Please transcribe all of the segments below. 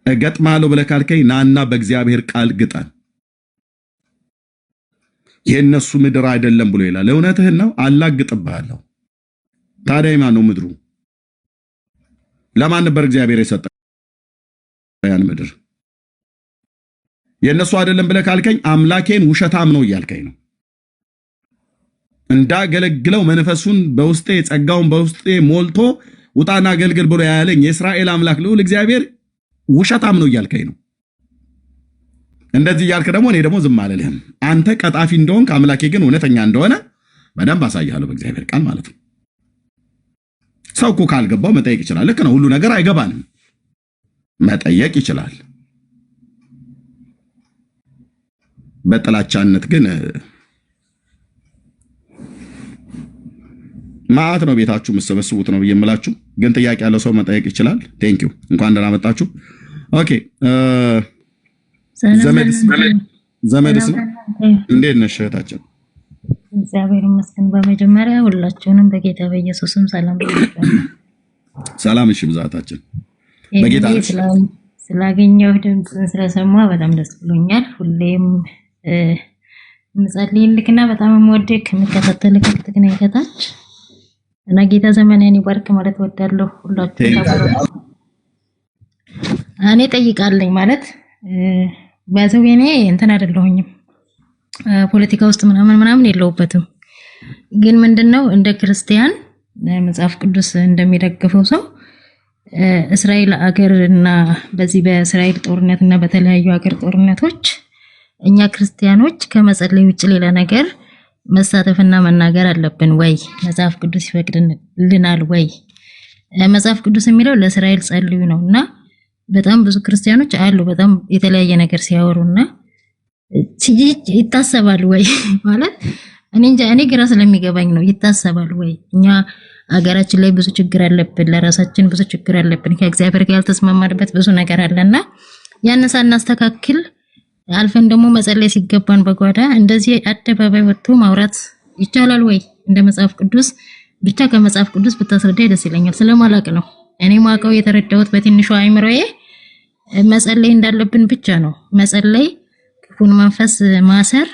እገጥማለሁ ብለህ ካልከኝ ናና በእግዚአብሔር ቃል ግጠም። የእነሱ ምድር አይደለም ብሎ ይላል። እውነትህን ነው፣ አላግጥብሃለሁ። ታዲያ ማን ነው ምድሩ? ለማን ነበር እግዚአብሔር የሰጠው ያን ምድር? የእነሱ አይደለም ብለህ ካልከኝ አምላኬን ውሸታም ነው እያልከኝ ነው። እንዳገለግለው መንፈሱን በውስጤ ጸጋውን በውስጤ ሞልቶ ውጣና አገልግል ብሎ ያለኝ የእስራኤል አምላክ ልዑል እግዚአብሔር ውሸታም ነው እያልከኝ ነው። እንደዚህ እያልክ ደግሞ እኔ ደግሞ ዝም አልልህም። አንተ ቀጣፊ እንደሆንክ አምላኬ ግን እውነተኛ እንደሆነ በደንብ አሳያለሁ በእግዚአብሔር ቃል ማለት ነው። ሰው እኮ ካልገባው መጠየቅ ይችላል። ልክ ነው፣ ሁሉ ነገር አይገባንም፣ መጠየቅ ይችላል። በጥላቻነት ግን ማአት ነው ቤታችሁ የምትሰበስቡት ነው የምላችሁ። ግን ጥያቄ ያለው ሰው መጠየቅ ይችላል። ቴንክ ዩ፣ እንኳን ደህና መጣችሁ። ኦኬ ዘመድስ ነው? እንዴት ነሽ እህታችን? እግዚአብሔር ይመስገን። በመጀመሪያ ሁላችሁንም በጌታ በኢየሱስም ሰላም ብያለሁ። ሰላም እሺ፣ ብዛታችን በጌታ ስላገኘሁ ድምፅን ስለሰማ በጣም ደስ ብሎኛል። ሁሌም ምጸልይልክና በጣም የምወድህ የምከታተልህ ከትግነኝ ከታች እና ጌታ ዘመንህን ይባርክ ማለት ወዳለሁ። ሁላችሁም ተባረኩ። እኔ ጠይቃለኝ ማለት ባዘው የኔ እንትን አይደለሁኝም ፖለቲካ ውስጥ ምናምን የለውበትም። ግን ምንድነው እንደ ክርስቲያን መጽሐፍ ቅዱስ እንደሚደግፈው ሰው እስራኤል አገርና በዚህ በእስራኤል ጦርነትና በተለያዩ ሀገር ጦርነቶች እኛ ክርስቲያኖች ከመጸለይ ውጭ ሌላ ነገር መሳተፍና መናገር አለብን ወይ? መጽሐፍ ቅዱስ ይፈቅድልናል ወይ? መጽሐፍ ቅዱስ የሚለው ለእስራኤል ጸልዩ ነውና በጣም ብዙ ክርስቲያኖች አሉ በጣም የተለያየ ነገር ሲያወሩና ይታሰባል ወይ ማለት እኔ እንጃ። እኔ ግራ ስለሚገባኝ ነው። ይታሰባል ወይ? እኛ አገራችን ላይ ብዙ ችግር አለብን፣ ለራሳችን ብዙ ችግር አለብን፣ ከእግዚአብሔር ጋር ያልተስማማንበት ብዙ ነገር አለና ያንን ሳናስተካክል አልፈን ደግሞ መጸለይ ሲገባን በጓዳ እንደዚህ አደባባይ ወጥቶ ማውራት ይቻላል ወይ? እንደ መጽሐፍ ቅዱስ ብቻ ከመጽሐፍ ቅዱስ ብታስረዳኝ ደስ ይለኛል። ስለማላቅ ነው እኔ ማውቀው የተረዳሁት በትንሹ አይምሮዬ መጸለይ እንዳለብን ብቻ ነው። መጸለይ፣ ክፉን መንፈስ ማሰር፣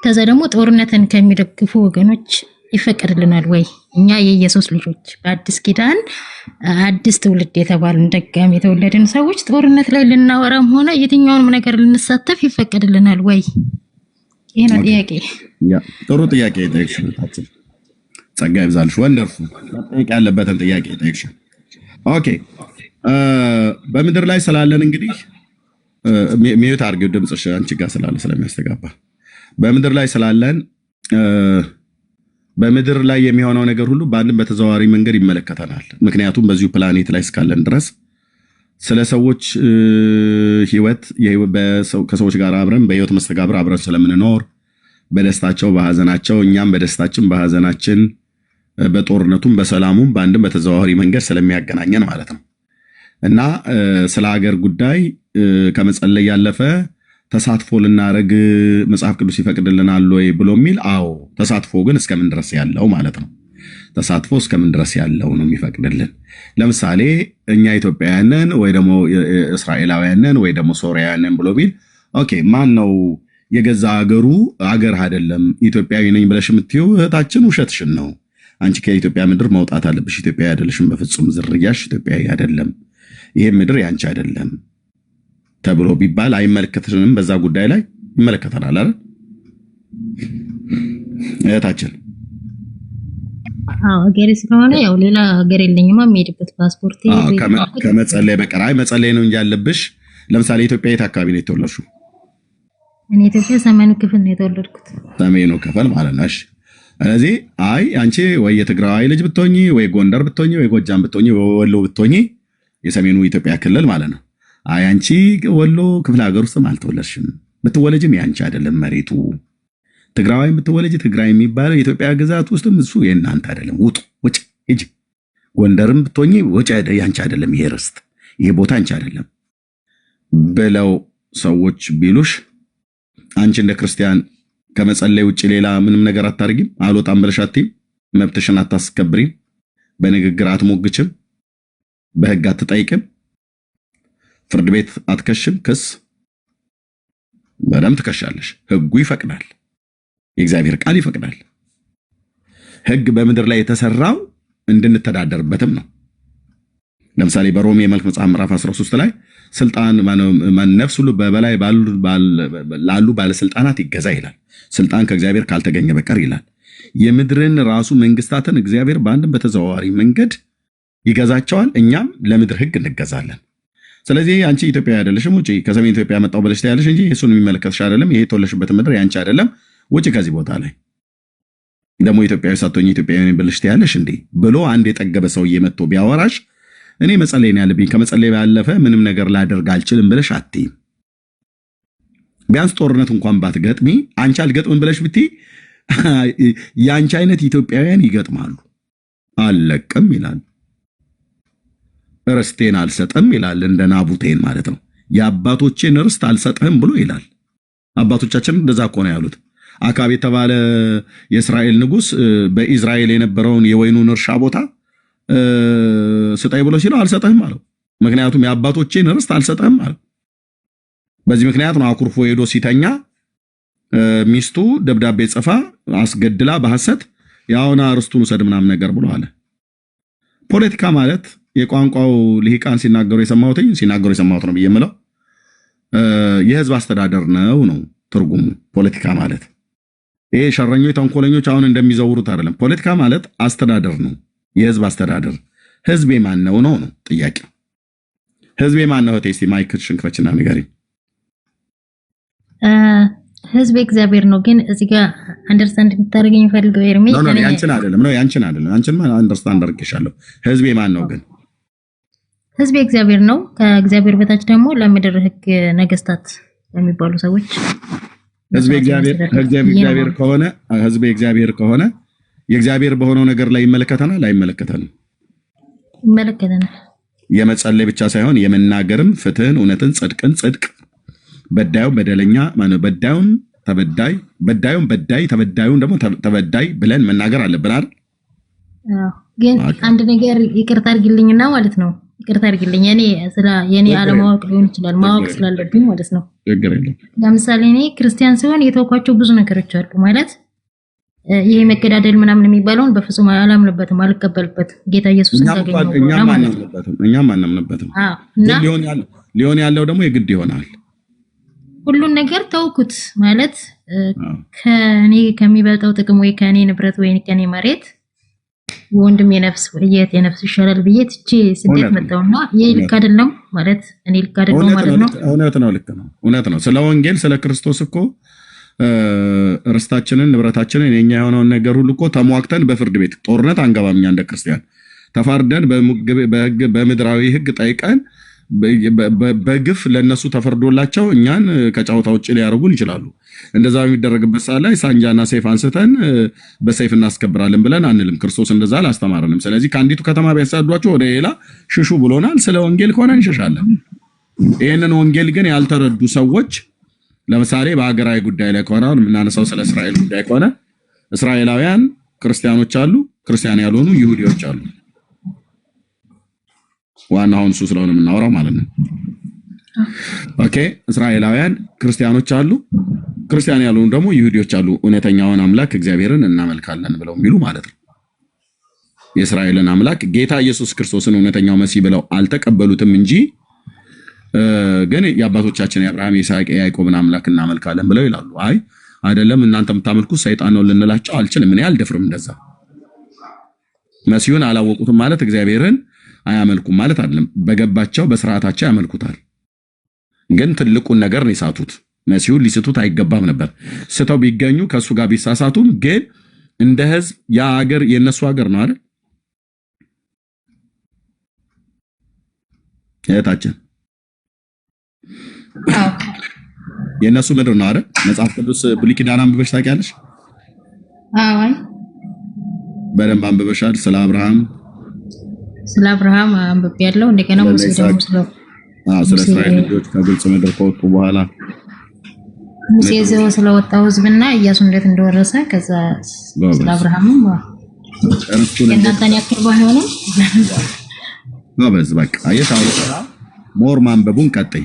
ከዛ ደግሞ ጦርነትን ከሚደግፉ ወገኖች ይፈቀድልናል ወይ? እኛ የኢየሱስ ልጆች በአዲስ ኪዳን አዲስ ትውልድ የተባልን ደጋሚ የተወለድን ሰዎች ጦርነት ላይ ልናወራም ሆነ የትኛውንም ነገር ልንሳተፍ ይፈቀድልናል ወይ? ይሄ ነው ጥያቄ። ጥሩ ጥያቄ ጠይቅሽ። ጸጋ ይብዛልሽ። ወንደርፉ ጠይቅ ያለበትን ጥያቄ ጠይቅሽ። ኦኬ በምድር ላይ ስላለን እንግዲህ ሚዩት አድርጊው ድምፅሽ አንቺ ጋር ስላለ ስለሚያስተጋባ በምድር ላይ ስላለን በምድር ላይ የሚሆነው ነገር ሁሉ በአንድም በተዘዋዋሪ መንገድ ይመለከተናል። ምክንያቱም በዚሁ ፕላኔት ላይ እስካለን ድረስ ስለ ሰዎች ህይወት ከሰዎች ጋር አብረን በህይወት መስተጋብር አብረን ስለምንኖር በደስታቸው በሐዘናቸው እኛም በደስታችን በሐዘናችን በጦርነቱም በሰላሙም በአንድም በተዘዋዋሪ መንገድ ስለሚያገናኘን ማለት ነው እና ስለ ሀገር ጉዳይ ከመጸለይ ያለፈ ተሳትፎ ልናረግ መጽሐፍ ቅዱስ ይፈቅድልናል ወይ ብሎ የሚል አዎ፣ ተሳትፎ ግን እስከምን ድረስ ያለው ማለት ነው። ተሳትፎ እስከምን ድረስ ያለው ነው የሚፈቅድልን። ለምሳሌ እኛ ኢትዮጵያውያንን ወይ ደግሞ እስራኤላውያንን ወይ ደግሞ ሶሪያውያንን ብሎ ቢል ኦኬ፣ ማን ነው የገዛ ሀገሩ አገር አይደለም ኢትዮጵያዊ ነኝ ብለሽ የምትይው እህታችን ውሸትሽን ነው። አንቺ ከኢትዮጵያ ምድር መውጣት አለብሽ። ኢትዮጵያዊ አይደለሽም በፍጹም ዝርያሽ ኢትዮጵያዊ አይደለም፣ ይሄ ምድር ያንቺ አይደለም ተብሎ ቢባል አይመለከትንም። በዛ ጉዳይ ላይ ይመለከተናል አይደል እህታችን? አዎ ሀገሬ ስለሆነ ያው ሌላ ሀገር የለኝማ የምሄድበት ፓስፖርት ከመጸለይ በቀር አይ መጸለይ ነው እንጂ ያለብሽ። ለምሳሌ ኢትዮጵያ የት አካባቢ ነው የተወለድሽው? እኔ ኢትዮጵያ ሰሜኑ ክፍል ነው የተወለድኩት። ሰሜኑ ክፍል ማለት ነው። እሺ ስለዚህ አይ አንቺ ወይ የትግራይ ልጅ ብትሆኚ ወይ ጎንደር ብትሆኚ ወይ ጎጃም ብትሆኚ ወይ ወሎ ብትሆኚ የሰሜኑ ኢትዮጵያ ክልል ማለት ነው። አይ አንቺ ወሎ ክፍለ ሀገር ውስጥም አልተወለድሽም፣ ብትወለጅም ያንቺ አይደለም መሬቱ። ትግራይ ብትወለጅ ትግራይ የሚባለው የኢትዮጵያ ግዛት ውስጥም እሱ የእናንተ አይደለም፣ ውጡ፣ ውጭ፣ ሂጂ። ጎንደርም ብትሆኚ ውጭ፣ ያንቺ አይደለም፣ ይሄ ርስት፣ ይሄ ቦታ አንቺ አይደለም ብለው ሰዎች ቢሉሽ አንቺ እንደ ክርስቲያን ከመጸለይ ውጭ ሌላ ምንም ነገር አታርጊም፣ አልወጣም ብለሽ አትይም፣ መብትሽን አታስከብሪም፣ በንግግር አትሞግችም፣ በህግ አትጠይቅም። ፍርድ ቤት አትከሽም፣ ክስ በደም ትከሻለሽ። ህጉ ይፈቅዳል፣ የእግዚአብሔር ቃል ይፈቅዳል። ህግ በምድር ላይ የተሰራው እንድንተዳደርበትም ነው። ለምሳሌ በሮሜ መልክ መጽሐፍ ምዕራፍ 13 ላይ ስልጣን ነፍስ ሁሉ በበላይ ላሉ ባለስልጣናት ይገዛ ይላል። ስልጣን ከእግዚአብሔር ካልተገኘ በቀር ይላል። የምድርን ራሱ መንግስታትን እግዚአብሔር በአንድም በተዘዋዋሪ መንገድ ይገዛቸዋል። እኛም ለምድር ህግ እንገዛለን። ስለዚህ አንቺ ኢትዮጵያ አይደለሽም፣ ውጪ ከሰሜን ኢትዮጵያ መጣው ብለሽ ታያለሽ እንጂ እሱን የሚመለከትሽ አይደለም። ይሄ የተወለሽበት ምድር ያንቺ አይደለም፣ ውጪ ከዚህ ቦታ ላይ ደግሞ ኢትዮጵያዊ ሳትሆኚ ኢትዮጵያዊ ብለሽ ታያለሽ እንዴ ብሎ አንድ የጠገበ ሰውዬ መጥቶ ቢያወራሽ እኔ መጸለይ ነው ያለብኝ፣ ከመጸለይ ባለፈ ምንም ነገር ላደርግ አልችልም ብለሽ አትይም። ቢያንስ ጦርነት እንኳን ባትገጥሚ አንቺ አልገጥምም ብለሽ ብትይ የአንቺ አይነት ኢትዮጵያውያን ይገጥማሉ። አልለቅም ይላል፣ ርስቴን አልሰጥም ይላል። እንደ ናቡቴን ማለት ነው። የአባቶቼን ርስት አልሰጥህም ብሎ ይላል። አባቶቻችን እንደዛ እኮ ነው ያሉት። አካብ የተባለ የእስራኤል ንጉስ በኢዝራኤል የነበረውን የወይኑን እርሻ ቦታ ስጠይ ብሎ ሲለው አልሰጥህም አለው። ምክንያቱም የአባቶቼን ርስት አልሰጥህም አለው። በዚህ ምክንያት ነው አኩርፎ ሄዶ ሲተኛ ሚስቱ ደብዳቤ ጽፋ አስገድላ በሐሰት ያውና ርስቱን ውሰድ ምናምን ነገር ብሎ አለ። ፖለቲካ ማለት የቋንቋው ልሂቃን ሲናገሩ የሰማሁት ነው ብዬ የምለው የህዝብ አስተዳደር ነው ትርጉሙ። ፖለቲካ ማለት ይሄ ሸረኞች ተንኮለኞች አሁን እንደሚዘውሩት አይደለም። ፖለቲካ ማለት አስተዳደር ነው፣ የህዝብ አስተዳደር። ህዝቤ ማን ነው ነው ጥያቄው። ህዝቤ ማን ነው? እስቲ ማይክሽን ክፈችና ንገሪኝ። ህዝብ እግዚአብሔር ነው። ግን እዚህ ጋር አንደርስታንድ እንድታደርገኝ ፈልገው ኤርሚ ነው ያንቺን አይደለም ያንቺን አንደርስታንድ አድርጌሻለሁ። ህዝቤ ማን ነው ግን? ህዝብ እግዚአብሔር ነው። ከእግዚአብሔር በታች ደግሞ ለምድር ህግ ነገስታት የሚባሉ ሰዎች ህዝብ እግዚአብሔር ከሆነ ህዝብ እግዚአብሔር ከሆነ የእግዚአብሔር በሆነው ነገር ላይ ይመለከተናል አይመለከተንም? ይመለከተናል። የመጸለይ ብቻ ሳይሆን የመናገርም ፍትህን፣ እውነትን፣ ጽድቅ በዳዩን በደለኛ ማነው በዳዩን ተበዳይ በዳዩን በዳይ ተበዳዩን ደግሞ ተበዳይ ብለን መናገር አለብን አይደል? ግን አንድ ነገር ይቅርታ አድርግልኝና ማለት ነው። ይቅርታ አድርግልኝ የኔ አለማወቅ ሊሆን ይችላል፣ ማወቅ ስላለብኝ ማለት ነው። ለምሳሌ እኔ ክርስቲያን ሲሆን የተወኳቸው ብዙ ነገሮች አሉ ማለት ይሄ መገዳደል ምናምን የሚባለውን በፍጹም አላምንበትም፣ አልቀበልበትም። ጌታ ኢየሱስ እንዳገኘው እኛም አናምንበትም። ሊሆን ያለው ደግሞ የግድ ይሆናል። ሁሉን ነገር ተውኩት ማለት ከኔ ከሚበልጠው ጥቅም ወይ ከኔ ንብረት ወይ ከኔ መሬት ወንድም የነፍስ ወይየት የነፍስ ይሻላል ብዬ ትቼ ስደት መጣውና ይሄ ልክ አይደለም ማለት እኔ ልክ አይደለም ማለት ነው። እውነት ነው። ስለ ወንጌል ስለ ክርስቶስ እኮ ርስታችንን ንብረታችንን የኛ የሆነውን ነገር ሁሉ እኮ ተሟግተን በፍርድ ቤት ጦርነት አንገባም። እኛ እንደ ክርስቲያን ተፋርደን በህግ በምድራዊ ህግ ጠይቀን በግፍ ለነሱ ተፈርዶላቸው እኛን ከጫውታ ውጭ ሊያደርጉን ይችላሉ። እንደዛ የሚደረግበት ሰዓት ላይ ሳንጃና ሰይፍ አንስተን በሰይፍ እናስከብራለን ብለን አንልም። ክርስቶስ እንደዛ አላስተማረንም። ስለዚህ ከአንዲቱ ከተማ ቢያሳዷቸው ወደ ሌላ ሽሹ ብሎናል። ስለ ወንጌል ከሆነ እንሸሻለን። ይህንን ወንጌል ግን ያልተረዱ ሰዎች ለምሳሌ በሀገራዊ ጉዳይ ላይ ከሆነ የምናነሳው ስለ እስራኤል ጉዳይ ከሆነ እስራኤላውያን ክርስቲያኖች አሉ፣ ክርስቲያን ያልሆኑ ይሁዲዎች አሉ። ዋና አሁን እሱ ስለሆነ የምናወራው ማለት ነው። ኦኬ፣ እስራኤላውያን ክርስቲያኖች አሉ፣ ክርስቲያን ያልሆኑ ደግሞ ይሁዲዎች አሉ። እውነተኛውን አምላክ እግዚአብሔርን እናመልካለን ብለው የሚሉ ማለት ነው። የእስራኤልን አምላክ ጌታ ኢየሱስ ክርስቶስን እውነተኛው መሲህ ብለው አልተቀበሉትም እንጂ ግን የአባቶቻችን የአብርሃም የይስሐቅ የያዕቆብን አምላክ እናመልካለን ብለው ይላሉ። አይ አይደለም እናንተ የምታመልኩት ሰይጣን ነው ልንላቸው አልችልም። እኔ አልደፍርም። እንደዛ መሲሁን አላወቁትም ማለት እግዚአብሔርን አያመልኩም ማለት አይደለም። በገባቸው በስርዓታቸው ያመልኩታል። ግን ትልቁን ነገር ነው የሳቱት። መሲሁን ሊስቱት አይገባም ነበር። ስተው ቢገኙ ከሱ ጋር ቢሳሳቱም ግን እንደ ህዝብ ያ ሀገር የነሱ ሀገር ነው አይደል? እህታችን የነሱ ምድር ነው አይደል? መጽሐፍ ቅዱስ ብሉይ ኪዳን አንብበሽ ታውቂያለሽ? አይ በደንብ አንብበሻል? ስለ አብርሃም አንብቤያለሁ። እንደገና ሙሴ ደግሞ ስለ እስራኤል ልጆች ከግብጽ ምድር ከወጡ በኋላ ሙሴ ዘው ስለወጣው ህዝብና ኢያሱ እንዴት እንደወረሰ ከዛ ስለ አብርሃምም እናንተን ያክል ባይሆንም ጎበዝ በቃ ሞር ማንበቡን ቀጥይ።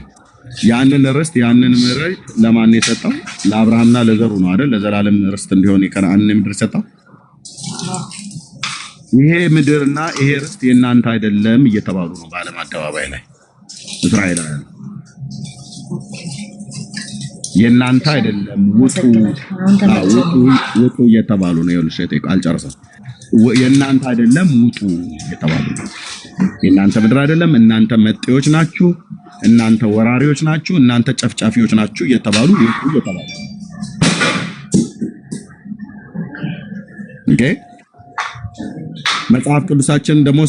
ያንን ርስት ያንን ምድር ለማን የሰጠው? ለአብርሃምና ለዘሩ ነው አይደል? ለዘላለም ርስት እንዲሆን የከነዓንን ምድር ሰጠው። ይሄ ምድርና ይሄ ርስት የእናንተ አይደለም እየተባሉ ነው በዓለም አደባባይ ላይ እስራኤላውያን። የእናንተ አይደለም ውጡ ውጡ እየተባሉ ነው። ይኸውልሽ አልጨረሰም። የእናንተ አይደለም ውጡ እየተባሉ ነው። የእናንተ ምድር አይደለም፣ እናንተ መጤዎች ናችሁ፣ እናንተ ወራሪዎች ናችሁ፣ እናንተ ጨፍጫፊዎች ናችሁ እየተባሉ ውጡ እየተባሉ ኦኬ። መጽሐፍ ቅዱሳችን ደግሞ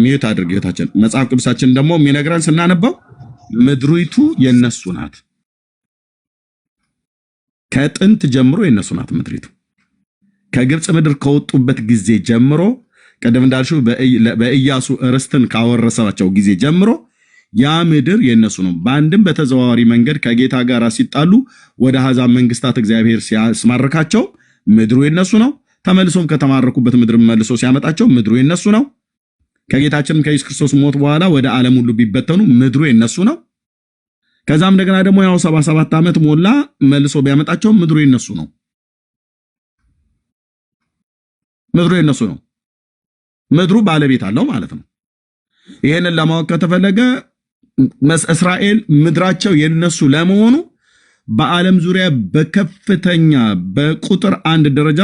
ሚዩት አድርግ ህይወታችን። መጽሐፍ ቅዱሳችን ደግሞ የሚነግረን ስናነበው ምድሪቱ የነሱ ናት። ከጥንት ጀምሮ የነሱ ናት ምድሪቱ። ከግብፅ ምድር ከወጡበት ጊዜ ጀምሮ ቀደም እንዳልሽው በኢያሱ ርስትን ካወረሳቸው ጊዜ ጀምሮ ያ ምድር የነሱ ነው። በአንድም በተዘዋዋሪ መንገድ ከጌታ ጋር ሲጣሉ ወደ አሕዛብ መንግስታት እግዚአብሔር ሲያስማርካቸው ምድሩ የነሱ ነው። ተመልሶም ከተማረኩበት ምድር መልሶ ሲያመጣቸው ምድሩ የነሱ ነው። ከጌታችን ከኢየሱስ ክርስቶስ ሞት በኋላ ወደ ዓለም ሁሉ ቢበተኑ ምድሩ የነሱ ነው። ከዛም እንደገና ደግሞ ያው 77 ዓመት ሞላ መልሶ ቢያመጣቸው ምድሩ የነሱ ነው። ምድሩ የነሱ ነው። ምድሩ ባለቤት አለው ማለት ነው። ይሄንን ለማወቅ ከተፈለገ እስራኤል ምድራቸው የነሱ ለመሆኑ በዓለም ዙሪያ በከፍተኛ በቁጥር 1 ደረጃ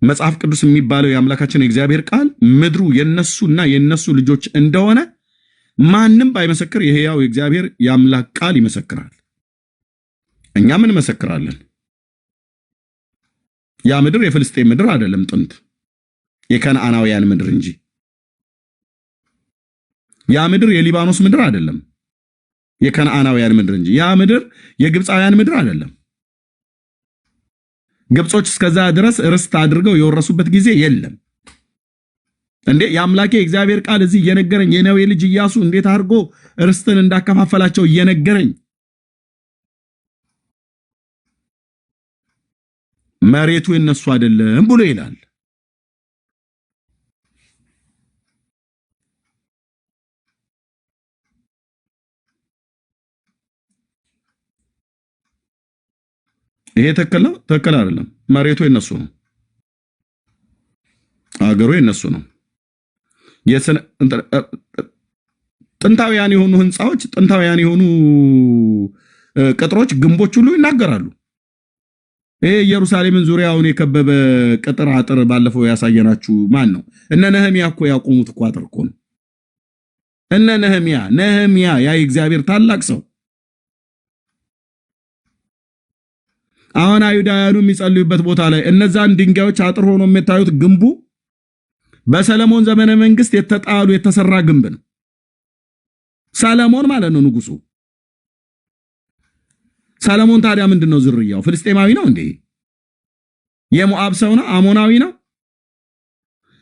መጽሐፍ ቅዱስ የሚባለው የአምላካችን የእግዚአብሔር ቃል ምድሩ የነሱና የነሱ ልጆች እንደሆነ ማንም ባይመሰክር የሕያው የእግዚአብሔር የአምላክ ቃል ይመሰክራል። እኛም እንመሰክራለን። ያ ምድር የፍልስጤም ምድር አይደለም፣ ጥንት የከነዓናውያን ምድር እንጂ። ያ ምድር የሊባኖስ ምድር አይደለም፣ የከነዓናውያን ምድር እንጂ። ያ ምድር የግብፃውያን ምድር አይደለም። ግብጾች እስከዛ ድረስ ርስት አድርገው የወረሱበት ጊዜ የለም እንዴ። የአምላኬ እግዚአብሔር ቃል እዚህ እየነገረኝ የነዌ ልጅ ኢያሱ እንዴት አድርጎ ርስትን እንዳከፋፈላቸው እየነገረኝ መሬቱ የነሱ አይደለም ብሎ ይላል። ይሄ ትክክል ነው? ትክክል አይደለም። መሬቱ የነሱ ነው። አገሩ የነሱ ነው። ጥንታውያን የሆኑ ህንፃዎች፣ ጥንታውያን የሆኑ ቅጥሮች፣ ግንቦች ሁሉ ይናገራሉ። ይሄ ኢየሩሳሌምን ዙሪያውን የከበበ ቅጥር አጥር ባለፈው ያሳየናችሁ ማን ነው? እነ ነህሚያ እኮ ያቆሙት እኮ አጥር እኮ ነው። እነ ነህሚያ ያ የእግዚአብሔር ታላቅ ሰው አሁን አይሁዳውያኑ የሚጸልዩበት ቦታ ላይ እነዛን ድንጋዮች አጥር ሆኖ የምታዩት ግንቡ በሰለሞን ዘመነ መንግስት የተሰራ ግንብ ነው። ሰለሞን ማለት ነው ንጉሱ። ሰለሞን ታዲያ ምንድነው ዝርያው? ፍልስጤማዊ ነው እንዴ? የሞዓብ ሰው ነው? አሞናዊ ነው?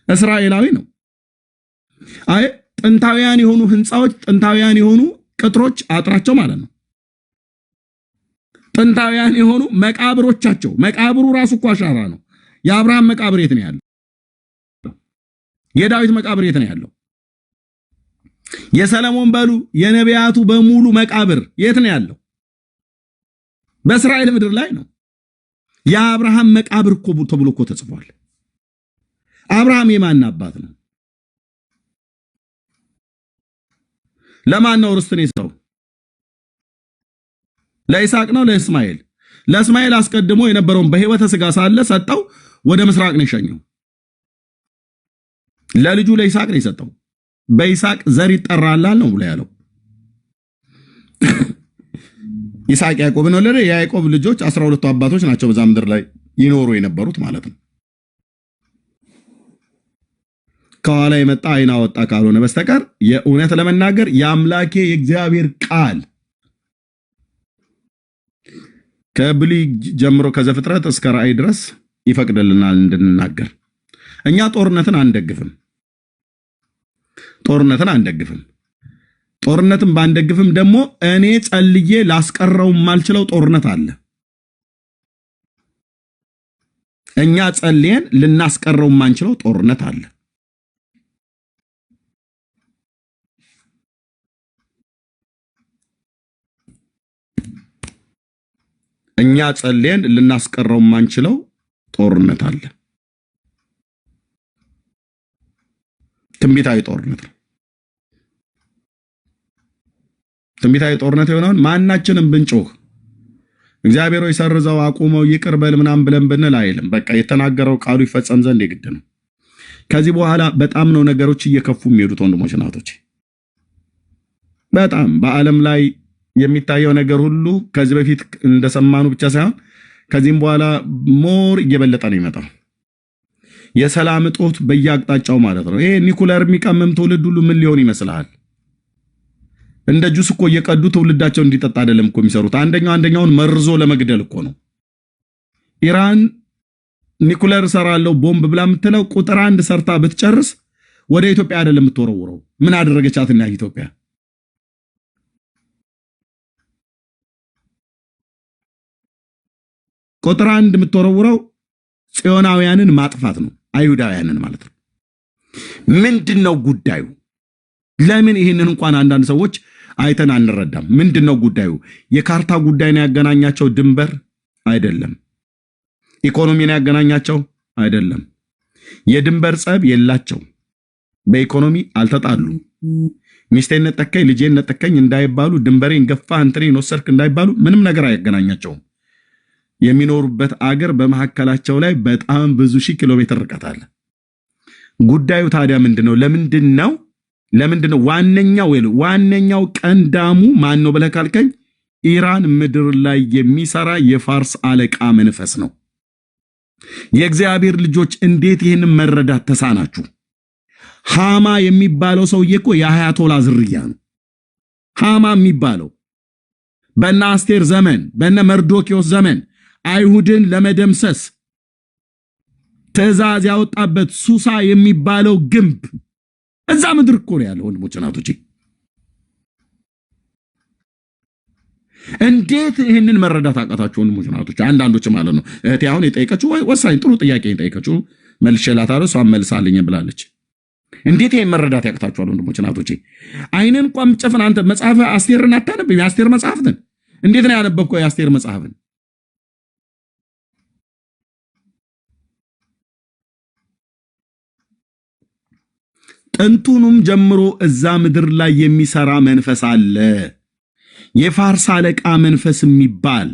እስራኤላዊ ነው? አይ ጥንታውያን የሆኑ ህንፃዎች፣ ጥንታውያን የሆኑ ቅጥሮች አጥራቸው ማለት ነው። ጥንታውያን የሆኑ መቃብሮቻቸው፣ መቃብሩ ራሱ እኮ አሻራ ነው። የአብርሃም መቃብር የት ነው ያለው? የዳዊት መቃብር የት ነው ያለው? የሰለሞን በሉ የነቢያቱ በሙሉ መቃብር የት ነው ያለው? በእስራኤል ምድር ላይ ነው። የአብርሃም መቃብር እኮ ተብሎ እኮ ተጽፏል። አብርሃም የማን አባት ነው? ለማን ነው ርስትን የሰጠው? ለይስሐቅ ነው? ለእስማኤል? ለእስማኤል አስቀድሞ የነበረውን በሕይወተ ሥጋ ሳለ ሰጠው፣ ወደ ምስራቅ ነው የሸኘው። ለልጁ ለይስሐቅ ነው የሰጠው። በይስሐቅ ዘር ይጠራላል ነው ብሎ ያለው። ይስሐቅ ያዕቆብን ወለደ። የያዕቆብ ልጆች 12 አባቶች ናቸው በዛ ምድር ላይ ይኖሩ የነበሩት ማለት ነው። ከኋላ የመጣ አይና ወጣ ካልሆነ በስተቀር የእውነት ለመናገር የአምላኬ የእግዚአብሔር ቃል ከብሉይ ጀምሮ ከዘፍጥረት እስከ ራእይ ድረስ ይፈቅድልናል እንድንናገር። እኛ ጦርነትን አንደግፍም። ጦርነትን ባንደግፍም ደግሞ እኔ ጸልዬ ላስቀረው ማልችለው ጦርነት አለ። እኛ ጸልየን ልናስቀረው ማንችለው ጦርነት አለ። እኛ ጸልየን ልናስቀረው ማንችለው ጦርነት አለ። ትንቢታዊ ጦርነት ነው። ትንቢታዊ ጦርነት የሆነውን ማናችንም ብንጮህ እግዚአብሔር ሆይ ሰርዘው አቁመው ይቅር በል ምናምን ብለን ብንል አይልም። በቃ የተናገረው ቃሉ ይፈጸም ዘንድ የግድ ነው። ከዚህ በኋላ በጣም ነው ነገሮች እየከፉ የሚሄዱት ወንድሞች እናቶች። በጣም በዓለም ላይ የሚታየው ነገር ሁሉ ከዚህ በፊት እንደሰማኑ ብቻ ሳይሆን ከዚህም በኋላ ሞር እየበለጠ ነው ይመጣው። የሰላም እጦት በየአቅጣጫው ማለት ነው። ይሄ ኒኩለር የሚቀምም ትውልድ ሁሉ ምን ሊሆን ይመስልሃል? እንደ ጁስ እኮ እየቀዱ ትውልዳቸው እንዲጠጣ አይደለም እኮ የሚሰሩት። አንደኛውን መርዞ ለመግደል እኮ ነው። ኢራን ኒኩለር ሰራለው ቦምብ ብላ የምትለው ቁጥር 1 ሰርታ ብትጨርስ ወደ ኢትዮጵያ አይደለም የምትወረውረው። ምን አደረገቻትና ኢትዮጵያ? ቁጥር 1 የምትወረውረው ጽዮናውያንን ማጥፋት ነው፣ አይሁዳውያንን ማለት ነው። ምንድነው ጉዳዩ? ለምን ይህንን እንኳን አንዳንድ ሰዎች አይተን አንረዳም? ምንድነው ጉዳዩ? የካርታ ጉዳይ ነው ያገናኛቸው፣ ድንበር አይደለም። ኢኮኖሚ ነው ያገናኛቸው አይደለም። የድንበር ጸብ የላቸው። በኢኮኖሚ አልተጣሉ። ሚስቴን ነጠቀኝ ልጄን ነጠቀኝ እንዳይባሉ፣ ድንበሬን ገፋ እንትኔን ወሰድክ እንዳይባሉ ምንም ነገር አያገናኛቸውም። የሚኖሩበት አገር በመካከላቸው ላይ በጣም ብዙ ሺህ ኪሎ ሜትር ርቀት አለ። ጉዳዩ ታዲያ ምንድነው? ለምንድነው ዋነኛው ቀንዳሙ ማን ነው ብለህ ካልከኝ ኢራን ምድር ላይ የሚሰራ የፋርስ አለቃ መንፈስ ነው። የእግዚአብሔር ልጆች እንዴት ይህንን መረዳት ተሳናችሁ? ሃማ የሚባለው ሰውዬ እኮ የአያቶላ ዝርያ ነው። ሃማ የሚባለው በእነ አስቴር ዘመን በእነ መርዶኪዮስ ዘመን አይሁድን ለመደምሰስ ትእዛዝ ያወጣበት ሱሳ የሚባለው ግንብ እዛ ምድር እኮ ነው ያለው። ወንድሞች እናቶቼ እንዴት ይህንን መረዳት አቃታችሁ? ወንድሞች እናቶቼ አንዳንዶች ማለት ነው። እህቴ አሁን የጠየቀችው ወሳኝ ጥሩ ጥያቄ የጠየቀችው መልሼላታለሁ፣ እሷም መልሳልኝ ብላለች። እንዴት ይሄን መረዳት ያቅታችኋል? ወንድሞች እናቶቼ አይንን እንኳን ጨፈን አንተ መጽሐፈ አስቴርን አታነብም? የአስቴር መጽሐፍትን እንዴት ነው ያነበብከው? የአስቴር መጽሐፍን ጥንቱንም ጀምሮ እዛ ምድር ላይ የሚሰራ መንፈስ አለ። የፋርስ አለቃ መንፈስ የሚባል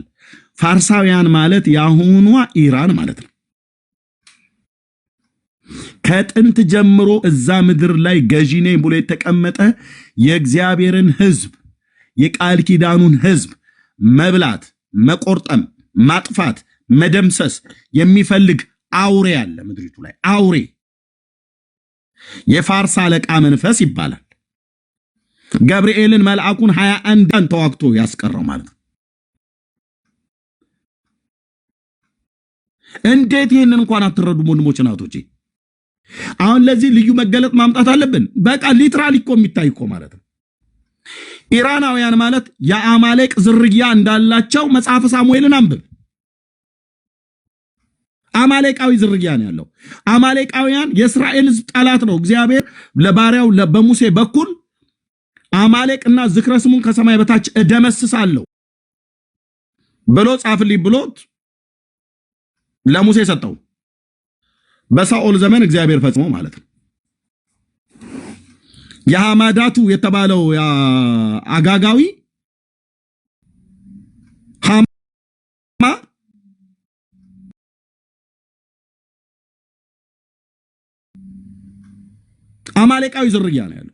ፋርሳውያን ማለት የአሁኗ ኢራን ማለት ነው። ከጥንት ጀምሮ እዛ ምድር ላይ ገዢ ነኝ ብሎ የተቀመጠ የእግዚአብሔርን ሕዝብ የቃል ኪዳኑን ሕዝብ መብላት፣ መቆርጠም፣ ማጥፋት፣ መደምሰስ የሚፈልግ አውሬ አለ ምድሪቱ ላይ። አውሬ የፋርስ አለቃ መንፈስ ይባላል። ገብርኤልን መልአኩን 21 ቀን ተዋግቶ ያስቀረው ማለት ነው። እንዴት ይህንን እንኳን አትረዱም ወንድሞች እናቶቼ? አሁን ለዚህ ልዩ መገለጥ ማምጣት አለብን። በቃ ሊትራሊ እኮ የሚታይ እኮ ማለት ነው። ኢራናውያን ማለት የአማሌቅ ዝርያ እንዳላቸው መጽሐፈ ሳሙኤልን አንብብ። አማሌቃዊ ዝርያ ነው ያለው። አማሌቃውያን የእስራኤል ሕዝብ ጠላት ነው። እግዚአብሔር ለባሪያው በሙሴ በኩል አማሌቅና ዝክረ ስሙን ከሰማይ በታች እደመስሳለሁ ብሎ ጻፍልኝ ብሎት ለሙሴ ሰጠው። በሳኦል ዘመን እግዚአብሔር ፈጽሞ ማለት ነው። የሐማዳቱ የተባለው አጋጋዊ ሃማ አማሌቃዊ ዝርያ ነው ያለው።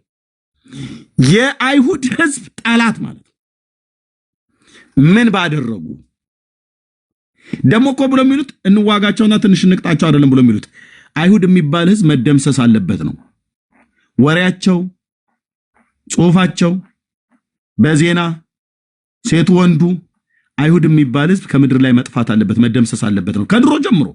የአይሁድ ሕዝብ ጠላት ማለት ነው። ምን ባደረጉ ደሞ እኮ ብሎ የሚሉት እንዋጋቸውና ትንሽ እንቅጣቸው አይደለም ብሎ የሚሉት አይሁድ የሚባል ሕዝብ መደምሰስ አለበት ነው ወሬያቸው፣ ጽሁፋቸው በዜና ሴቱ ወንዱ አይሁድ የሚባል ሕዝብ ከምድር ላይ መጥፋት አለበት፣ መደምሰስ አለበት ነው ከድሮ ጀምሮ።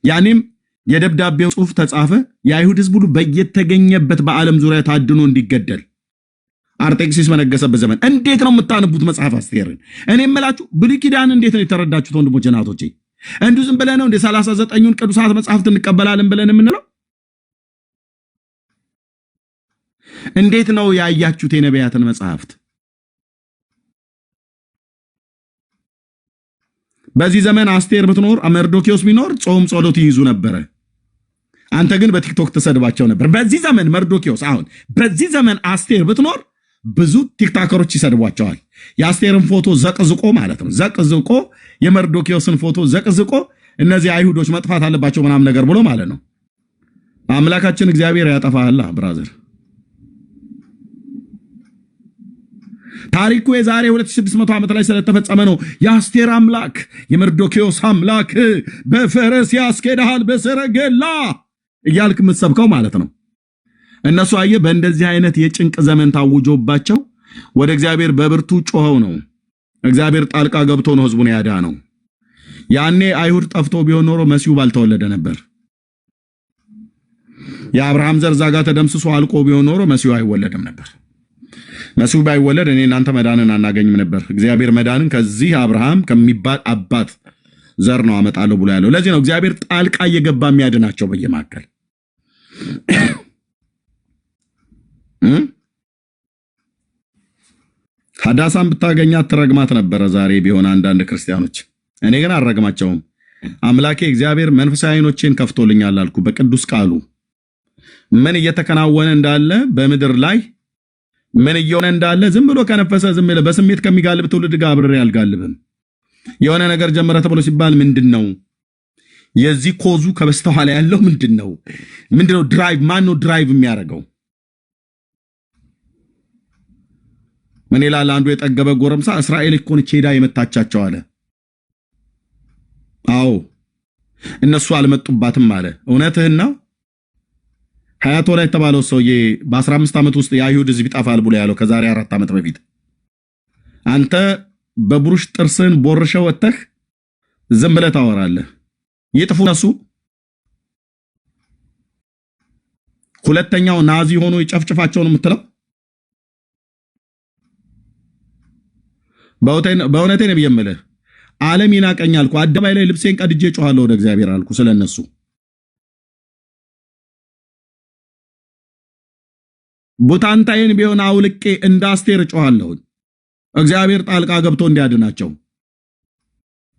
ያኔም የደብዳቤው ጽሁፍ ተጻፈ። የአይሁድ ሕዝብ ሁሉ በየተገኘበት በዓለም ዙሪያ ታድኖ እንዲገደል አርጤክሲስ በነገሰበት ዘመን። እንዴት ነው የምታነቡት መጽሐፍ አስቴርን? እኔ የምላችሁ ብሉይ ኪዳን እንዴት ነው የተረዳችሁት ወንድሞቼ እናቶቼ? እንዲሁ ዝም ብለን ነው እንደ 39ኙን ቅዱሳት መጽሐፍት እንቀበላለን ብለን የምንለው? እንዴት ነው ያያችሁት የነቢያትን መጽሐፍት? በዚህ ዘመን አስቴር ብትኖር መርዶኪዮስ ቢኖር ጾም ጸሎት ይይዙ ነበር። አንተ ግን በቲክቶክ ተሰድባቸው ነበር። በዚህ ዘመን መርዶኪዮስ አሁን በዚህ ዘመን አስቴር ብትኖር ብዙ ቲክታከሮች ይሰድቧቸዋል። የአስቴርን ፎቶ ዘቅዝቆ ማለት ነው ዘቅዝቆ የመርዶኪዮስን ፎቶ ዘቅዝቆ እነዚህ አይሁዶች መጥፋት አለባቸው ምናምን ነገር ብሎ ማለት ነው። አምላካችን እግዚአብሔር ያጠፋሃል ብራዘር። ታሪኩ የዛሬ 2600 ዓመት ላይ ስለተፈጸመ ነው። የአስቴር አምላክ የመርዶኪዮስ አምላክ በፈረስ ያስኬድሃል በሰረገላ እያልክ የምትሰብከው ማለት ነው። እነሱ አየ በእንደዚህ አይነት የጭንቅ ዘመን ታውጆባቸው ወደ እግዚአብሔር በብርቱ ጮኸው ነው እግዚአብሔር ጣልቃ ገብቶ ነው ህዝቡን ያዳነው። ያኔ አይሁድ ጠፍቶ ቢሆን ኖሮ መሲሁ ባልተወለደ ነበር። የአብርሃም ዘር ዛጋ ተደምስሶ አልቆ ቢሆን ኖሮ መሲሁ አይወለድም ነበር። መሲሁ ባይወለድ እኔ እናንተ መዳንን አናገኝም ነበር። እግዚአብሔር መዳንን ከዚህ አብርሃም ከሚባል አባት ዘር ነው አመጣለሁ ብሎ ያለው። ለዚህ ነው እግዚአብሔር ጣልቃ እየገባ የሚያድናቸው በየማከል ሐዳሳን ብታገኛት ትረግማት ነበረ ዛሬ ቢሆን አንዳንድ ክርስቲያኖች። እኔ ግን አልረግማቸውም። አምላኬ እግዚአብሔር መንፈሳዊ ዓይኖቼን ከፍቶልኛል አልኩ በቅዱስ ቃሉ። ምን እየተከናወነ እንዳለ በምድር ላይ ምን እየሆነ እንዳለ ዝም ብሎ ከነፈሰ ዝም ብሎ በስሜት ከሚጋልብ ትውልድ ጋር አብሬ አልጋልብም። የሆነ ነገር ጀመረ ተብሎ ሲባል ምንድነው የዚህ ኮዙ ከበስተኋላ ያለው ምንድነው ድራይቭ ማን ነው ድራይቭ የሚያደርገው? ምን ይላል አንዱ የጠገበ ጎረምሳ እስራኤል እኮ ነች ሄዳ የመታቻቸው አለ። አዎ እነሱ አልመጡባትም አለ። እውነትህን ነው። ሀያቶ ላይ የተባለው ሰውዬ በ15 ዓመት ውስጥ የአይሁድ ሕዝብ ይጠፋል ብሎ ያለው ከዛሬ 4 ዓመት በፊት አንተ በብሩሽ ጥርስን ቦርሸው ወጥተህ ዝም ብለህ ታወራለህ። ይጥፉ እነሱ ሁለተኛው ናዚ ሆኖ ይጨፍጭፋቸው ነው የምትለው? በእውነቴ ነው የምልህ። ዓለም ይናቀኛል እኮ አደባባይ ላይ ልብሴን ቀድጄ ጮሃለሁ ወደ እግዚአብሔር አልኩ ስለነሱ። ቡታንታዬን ቢሆን አውልቄ እንደ አስቴር ጮሃለሁ እግዚአብሔር ጣልቃ ገብቶ እንዲያድናቸው።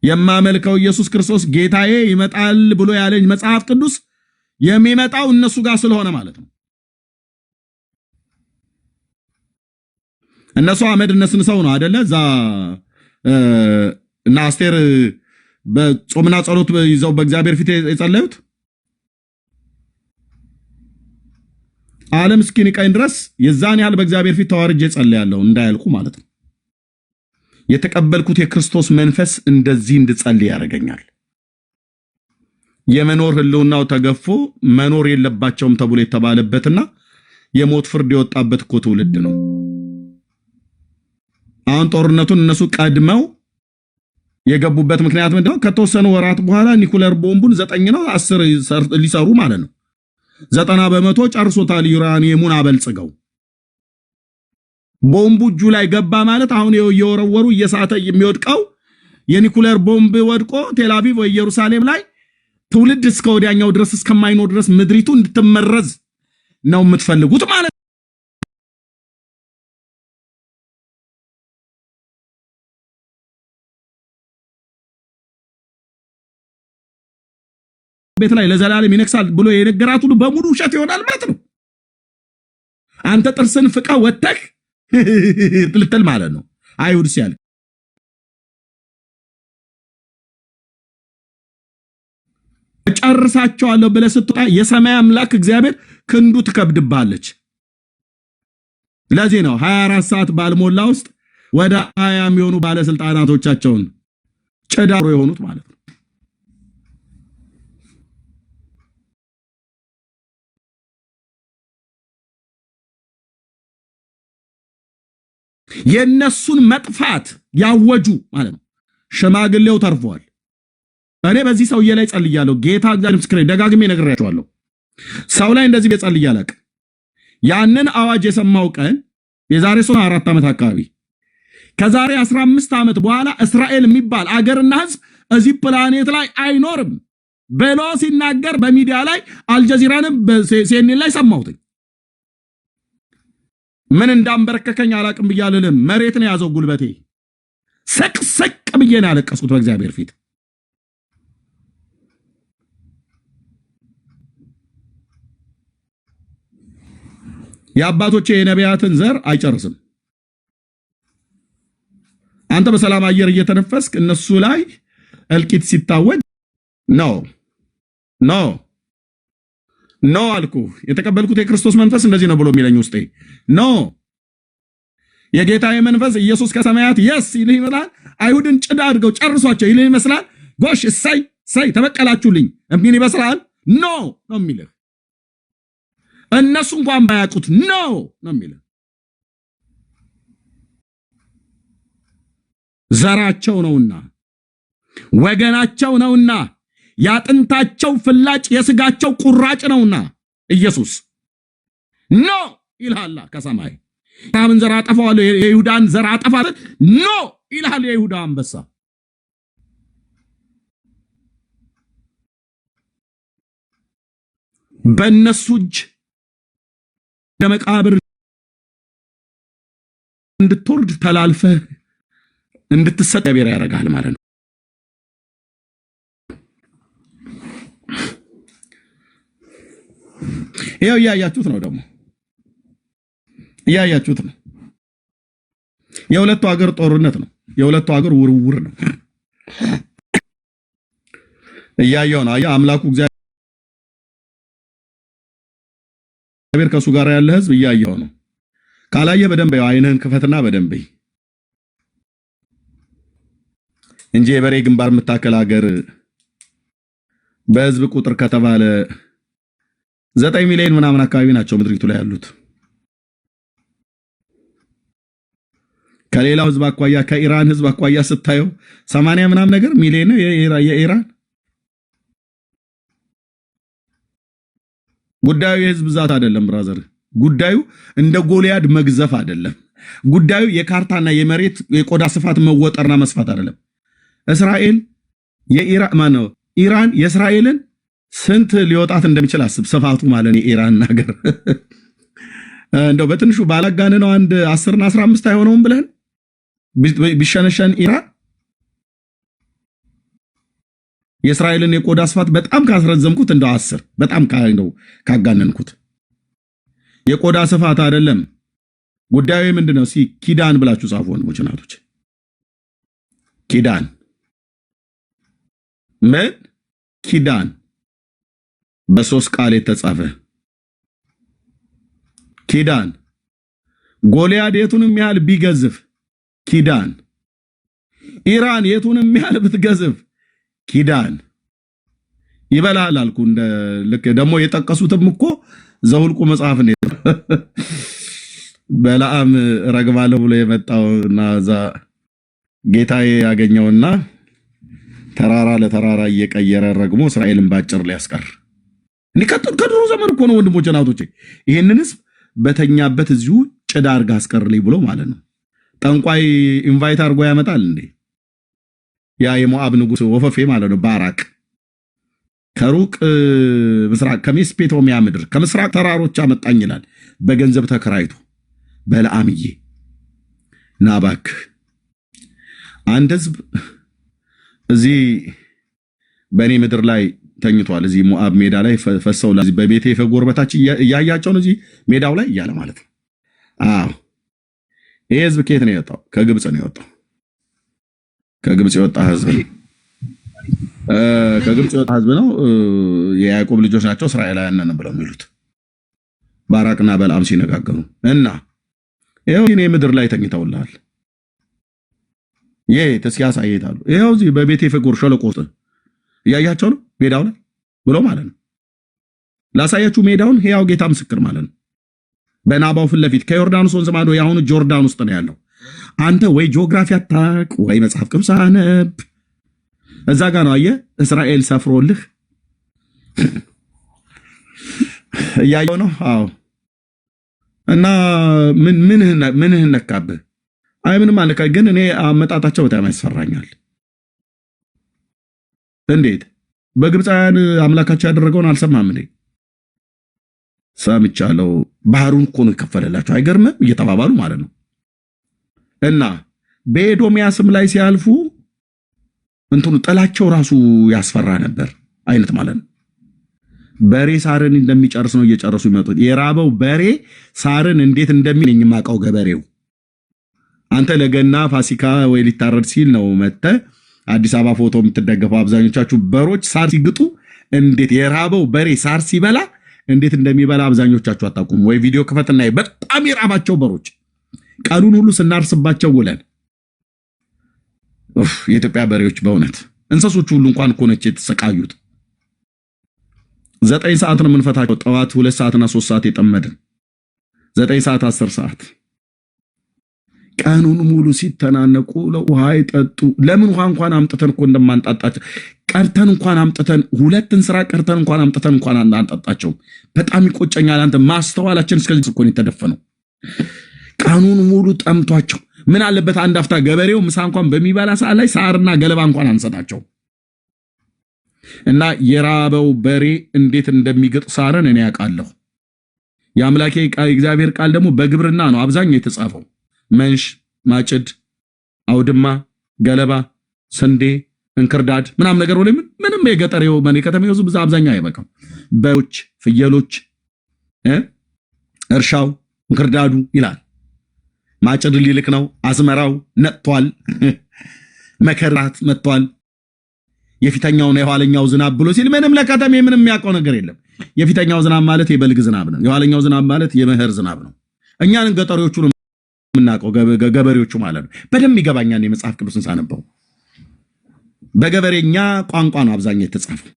የማመልከው ኢየሱስ ክርስቶስ ጌታዬ ይመጣል ብሎ ያለኝ መጽሐፍ ቅዱስ የሚመጣው እነሱ ጋር ስለሆነ ማለት ነው። እነሱ አመድ ነስንሰው ነው አይደለ? ዛ እና አስቴር በጾምና ጸሎት ይዘው በእግዚአብሔር ፊት የጸለዩት ዓለም እስኪንቀኝ ድረስ የዛን ያህል በእግዚአብሔር ፊት ተዋርጄ ጸልያለሁ እንዳያልቁ ማለት ነው። የተቀበልኩት የክርስቶስ መንፈስ እንደዚህ እንድጸልይ ያደርገኛል። የመኖር ህልውናው ተገፎ መኖር የለባቸውም ተብሎ የተባለበትና የሞት ፍርድ የወጣበት እኮ ትውልድ ነው። አሁን ጦርነቱን እነሱ ቀድመው የገቡበት ምክንያት ምንድነው? ከተወሰኑ ወራት በኋላ ኒኩለር ቦምቡን 9 ነው 10 ሊሰሩ ማለት ነው። 90 በመቶ ጨርሶታል። ዩራኒየሙን አበልጽገው ቦምቡ እጁ ላይ ገባ ማለት አሁን የወረወሩ እየሳተ የሚወድቀው የኒኩለር ቦምብ ወድቆ ቴልአቪቭ ወይ ኢየሩሳሌም ላይ ትውልድ እስከ ወዲያኛው ድረስ እስከማይኖር ድረስ ምድሪቱ እንድትመረዝ ነው የምትፈልጉት ማለት ቤት ላይ ለዘላለም ይነክሳል ብሎ የነገራት ሁሉ በሙሉ ውሸት ይሆናል ማለት ነው። አንተ ጥርስን ፍቃ ወተህ ልትል ማለት ነው። አይሁድ ሲያል ጨርሳቸዋለሁ ብለህ ስትወጣ የሰማይ አምላክ እግዚአብሔር ክንዱ ትከብድብሃለች። ለዚህ ነው 24 ሰዓት ባልሞላ ውስጥ ወደ 20 የሚሆኑ ባለስልጣናቶቻቸውን ጨዳሮ የሆኑት ማለት ነው። የነሱን መጥፋት ያወጁ ማለት ነው። ሽማግሌው ተርፏል። እኔ በዚህ ሰውዬ ላይ ጸልያለሁ። ጌታ እግዚአብሔር ምስክሬ፣ ደጋግሜ ነግሬያቸዋለሁ። ሰው ላይ እንደዚህ በጸልያለሁ። ያንን አዋጅ የሰማው ቀን የዛሬ 4 ዓመት አካባቢ ከዛሬ 15 ዓመት በኋላ እስራኤል የሚባል አገርና ህዝብ እዚህ ፕላኔት ላይ አይኖርም ብሎ ሲናገር በሚዲያ ላይ አልጀዚራንም በሲኤንኤን ላይ ሰማሁት። ምን እንዳንበረከከኝ አላቅም ብያለለም። መሬት ነው ያዘው ጉልበቴ። ሰቅሰቅ ብዬ ነው ያለቀስኩት በእግዚአብሔር ፊት። የአባቶቼ የነቢያትን ዘር አይጨርስም። አንተ በሰላም አየር እየተነፈስክ እነሱ ላይ እልቂት ሲታወጅ ኖ አልኩ። የተቀበልኩት የክርስቶስ መንፈስ እንደዚህ ነው ብሎ የሚለኝ ውስጤ የጌታዬ መንፈስ ኢየሱስ ከሰማያት የስ ይልህ ይመስላል። አይሁድን ጭዳ አድርገው ጨርሷቸው ይልህ ይመስላል። ጎሽ እሰይ ተበቀላችሁልኝ እሚን ይመስላል። ኖ ነው የሚልህ። እነሱ እንኳን ባያውቁት ነው የሚልህ። ዘራቸው ነውና ወገናቸው ነውና ያጥንታቸው ፍላጭ የስጋቸው ቁራጭ ነውና ኢየሱስ ኖ ይልሃል ከሰማይ። ታምን ዘር አጠፋዋለሁ የይሁዳን ዘር አጠፋለሁ ኖ ይልሃል የይሁዳ አንበሳ። በእነሱ እጅ ለመቃብር እንድትወርድ ተላልፈህ እንድትሰጥ እግዚአብሔር ያደርጋል ማለት ነው። ይኸው እያያችሁት ነው። ደግሞ እያያችሁት ነው። የሁለቱ ሀገር ጦርነት ነው። የሁለቱ ሀገር ውርውር ነው። እያየው ነው። አምላኩ እግዚአብሔር ከሱ ጋር ያለ ህዝብ እያየው ነው። ካላየ በደንብ አይንህን ክፈትና በደንብ እንጂ የበሬ ግንባር የምታከል ሀገር በህዝብ ቁጥር ከተባለ 9 ሚሊዮን ምናምን አካባቢ ናቸው ምድሪቱ ላይ ያሉት። ከሌላው ህዝብ አኳያ ከኢራን ህዝብ አኳያ ስታየው 80 ምናምን ነገር ሚሊዮን ነው የኢራን። ጉዳዩ የህዝብ ብዛት አይደለም ብራዘር። ጉዳዩ እንደ ጎልያድ መግዘፍ አይደለም። ጉዳዩ የካርታና የመሬት የቆዳ ስፋት መወጠርና መስፋት አይደለም። እስራኤል ኢራን የእስራኤልን ስንት ሊወጣት እንደሚችል አስብ። ስፋቱ ማለት ነው የኢራን ነገር እንደው በትንሹ ባላጋን ነው አንድ 10 እና 15 አይሆነውም ብለን ቢሸነሸን ኢራን የእስራኤልን የቆዳ ስፋት በጣም ካስረዘምኩት እንደው 10 በጣም ካጋነንኩት የቆዳ ስፋት አይደለም። ጉዳዩ ምንድነው? ኪዳን ብላችሁ ጻፉ ወንድሞች እናቶች። ኪዳን ምን ኪዳን በሶስት ቃል የተጻፈ ኪዳን። ጎልያድ የቱንም ያህል ቢገዝፍ ኪዳን። ኢራን የቱንም ያህል ብትገዝፍ ኪዳን ይበላል አልኩ። እንደ ልክ ደግሞ የጠቀሱትም እኮ ዘሁልቁ መጽሐፍ ነው። በለዓም ረግባለሁ ብሎ የመጣውና ዛ ጌታዬ ያገኘውና ተራራ ለተራራ እየቀየረ ረግሞ እስራኤልን ባጭር ሊያስቀር ከድሮ ዘመን እኮ ነው ወንድሞች እናቶቼ። ይሄንን ህዝብ በተኛበት እዚሁ ጭዳ አርጋ አስቀርልኝ ብሎ ማለት ነው። ጠንቋይ ኢንቫይት አርጎ ያመጣል እንዴ? ያ የሞአብ ንጉስ ወፈፌ ማለት ነው ባራቅ ከሩቅ ምስራቅ ከሜስፔቶሚያ ምድር ከምስራቅ ተራሮች አመጣኝ ይላል በገንዘብ ተከራይቶ። በለዓምዬ ናባክ አንድ ህዝብ እዚህ በእኔ ምድር ላይ ተኝቷል። እዚህ ሞአብ ሜዳ ላይ ፈሰው ለዚህ በቤቴ ፈጎር በታች እያያቸው ነው እዚህ ሜዳው ላይ እያለ ማለት ነው። አዎ ይሄ ህዝብ ከየት ነው የወጣው? ከግብጽ ነው የወጣው። ከግብጽ የወጣ ህዝብ ነው። ከግብጽ የወጣ ህዝብ ነው። የያዕቆብ ልጆች ናቸው እስራኤላውያን ነን ብለው የሚሉት ባራቅና በለዓም ሲነጋገሩ እና ይሄው እኔ ምድር ላይ ተኝተውልሃል። ይሄ ተስያሳ ይሄዳሉ። ይሄው እዚህ በቤቴ ፈጎር ሸለቆ ውስጥ እያያቸው ነው ሜዳው ላይ ብሎ ማለት ነው። ላሳያችሁ ሜዳውን ሕያው ጌታ ምስክር ማለት ነው። በናባው ፊት ለፊት ከዮርዳኖስ ወንዝ ማዶ ያሁኑ ጆርዳን ውስጥ ነው ያለው። አንተ ወይ ጂኦግራፊ አታውቅ ወይ መጽሐፍ ቅዱስ አነብ። እዛ ጋር ነው አየህ እስራኤል ሰፍሮልህ እያየው ነው። አዎ እና ምንህን ነካብህ? አይ ምንም አለካ። ግን እኔ አመጣጣቸው በጣም ያስፈራኛል። እንዴት በግብፃውያን አምላካቸው ያደረገውን አልሰማም እንዴ? ሰምቻለሁ። ባህሩን እኮ ነው የከፈለላቸው። አይገርምም? እየተባባሉ ማለት ነው። እና በኤዶሚያስም ላይ ሲያልፉ እንትኑ ጥላቸው ራሱ ያስፈራ ነበር አይነት ማለት ነው። በሬ ሳርን እንደሚጨርስ ነው እየጨረሱ ይመጡት። የራበው በሬ ሳርን እንዴት እንደሚል የማውቀው ገበሬው። አንተ ለገና ፋሲካ ወይ ሊታረድ ሲል ነው መጥተህ አዲስ አበባ ፎቶ የምትደገፈው። አብዛኞቻችሁ በሮች ሳር ሲግጡ እንዴት የራበው በሬ ሳር ሲበላ እንዴት እንደሚበላ አብዛኞቻችሁ አታውቁም ወይ? ቪዲዮ ክፈትና በጣም የራባቸው በሮች ቀኑን ሁሉ ስናርስባቸው ውለን የኢትዮጵያ በሬዎች በእውነት እንስሶች ሁሉ እንኳን እኮ ነች የተሰቃዩት። 9 ሰዓት ነው የምንፈታቸው። ጠዋት 2 ሰዓትና 3 ሰዓት የጠመድን 9 ሰዓት 10 ሰዓት ቀኑን ሙሉ ሲተናነቁ ለውሃ ይጠጡ። ለምን ውሃ እንኳን አምጥተን እኮ እንደማንጣጣቸው ቀርተን እንኳን አምጥተን ሁለትን ስራ ቀርተን እንኳን አምጥተን እንኳን አንጣጣቸው። በጣም ይቆጨኛል። አንተ ማስተዋላችን እስከዚህ እኮ ነው የተደፈነው። ቀኑን ሙሉ ጠምቷቸው ምን አለበት አንድ አፍታ ገበሬው ምሳ እንኳን በሚበላ ሰዓት ላይ ሳርና ገለባ እንኳን አንሰጣቸው። እና የራበው በሬ እንዴት እንደሚግጥ ሳርን እኔ ያውቃለሁ። የአምላኬ እግዚአብሔር ቃል ደግሞ በግብርና ነው አብዛኛው የተጻፈው። መንሽ፣ ማጭድ፣ አውድማ፣ ገለባ፣ ስንዴ፣ እንክርዳድ ምናም ነገር ወለ ምንም የገጠሬው ማን ከተማው ህዝብ አብዛኛው አይበቃም። በሮች፣ ፍየሎች፣ እርሻው፣ እንክርዳዱ ይላል። ማጭድ ሊልክ ነው። አዝመራው ነጥቷል። መከራት መጥቷል። የፊተኛውና የኋለኛው ዝናብ ብሎ ሲል ምንም ለከተሜ ምንም የሚያውቀው ነገር የለም። የፊተኛው ዝናብ ማለት የበልግ ዝናብ ነው። የኋለኛው ዝናብ ማለት የመኸር ዝናብ ነው። እኛን ገጠሪዎቹ ነው የምናውቀው፣ ገበሬዎቹ ማለት ነው። በደንብ ይገባኛል። የመጽሐፍ ቅዱስን ሳነበው በገበሬኛ ቋንቋ ነው አብዛኛው የተጻፈው።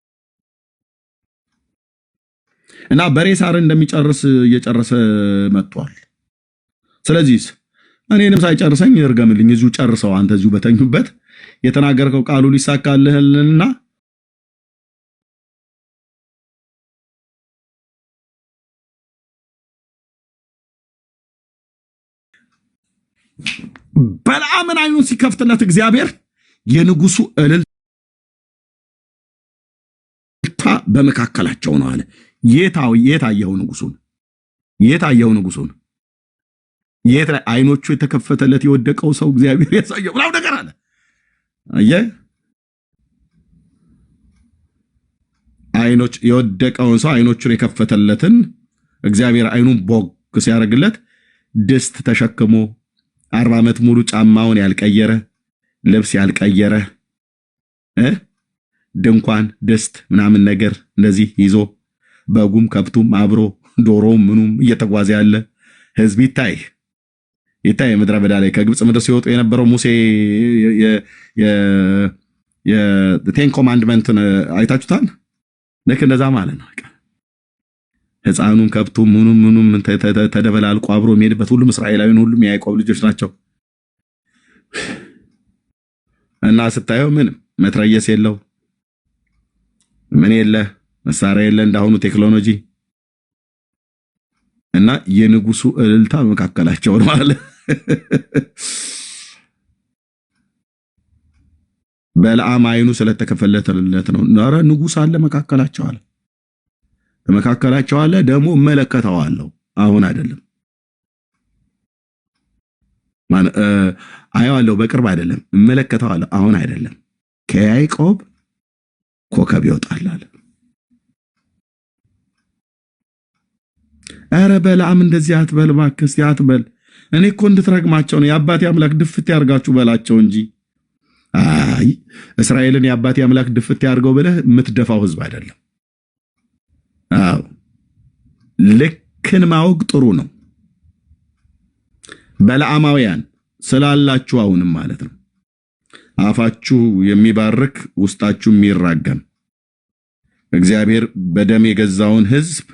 እና በሬ ሳርን እንደሚጨርስ እየጨረሰ መጥቷል። ስለዚህ እኔንም ሳይጨርሰኝ ይርገምልኝ። እዚሁ ጨርሰው አንተ እዚሁ በተኙበት የተናገርከው ቃሉ ሊሳካልህልና በለዓምን አይኑን ሲከፍትለት እግዚአብሔር የንጉሱ እልልታ በመካከላቸው ነው አለ። የታየው ንጉሱን የታየው ንጉሱን የት ላይ አይኖቹ የተከፈተለት የወደቀው ሰው እግዚአብሔር ያሳየው ብላው ነገር አለ። አየህ አይኖች የወደቀውን ሰው አይኖቹን የከፈተለትን እግዚአብሔር አይኑን ቦግ ሲያደርግለት ድስት ተሸክሞ 40 ዓመት ሙሉ ጫማውን ያልቀየረ ልብስ ያልቀየረ ድንኳን ድስት ምናምን ነገር እንደዚህ ይዞ በጉም ከብቱም አብሮ ዶሮም ምኑም እየተጓዘ ያለ ህዝብ ይታይ ምድረ በዳ ላይ ከግብጽ ምድር ሲወጡ የነበረው ሙሴ የቴን ኮማንድመንትን አይታችሁታል። ልክ እንደዛ ማለት ነው። ህፃኑም ከብቱም ምኑም ተደበላልቆ አብሮ የሚሄድበት ሁሉም እስራኤላዊን ሁሉም የያዕቆብ ልጆች ናቸው። እና ስታየው ምንም መትረየስ የለው ምን የለ መሳሪያ የለ እንዳሁኑ ቴክኖሎጂ። እና የንጉሱ እልልታ መካከላቸው ነው አለ። በለዓም አይኑ ስለተከፈተለት ነው። ኧረ ንጉስ አለ መካከላቸው አለ። መካከላቸው አለ ደግሞ እመለከተዋለሁ። አሁን አይደለም አየዋለሁ፣ በቅርብ አይደለም እመለከተዋለሁ። አሁን አይደለም ከያዕቆብ ኮከብ ይወጣል አለ። ኧረ በለዓም እንደዚህ አትበል እባክህ፣ አትበል። እኔ እኮ እንድትረግማቸው ነው። የአባቴ አምላክ ድፍት ያርጋችሁ በላቸው እንጂ አይ እስራኤልን የአባቴ አምላክ ድፍት ያርገው ብለህ የምትደፋው ህዝብ አይደለም። አዎ ልክን ማወቅ ጥሩ ነው። በለዓማውያን ስላላችሁ አሁንም ማለት ነው አፋችሁ የሚባርክ ውስጣችሁ የሚራገም እግዚአብሔር በደም የገዛውን ህዝብ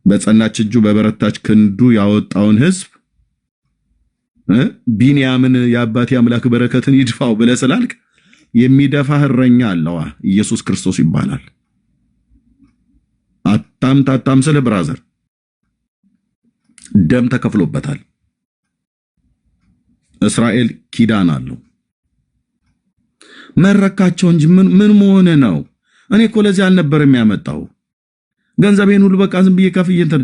በጸናች እጁ በበረታች ክንዱ ያወጣውን ህዝብ ቢንያምን የአባቴ አምላክ በረከትን ይድፋው ብለህ ስላልክ የሚደፋህ እረኛ አለዋ ኢየሱስ ክርስቶስ ይባላል። አታም ስለ ብራዘር ደም ተከፍሎበታል። እስራኤል ኪዳን አለው። መረካቸው እንጂ ምን መሆነ ነው? እኔ እኮ ለዚህ አልነበረም ያመጣው ገንዘቤን ሁሉ በቃ ዝም ብዬ ከፍዬ እንትን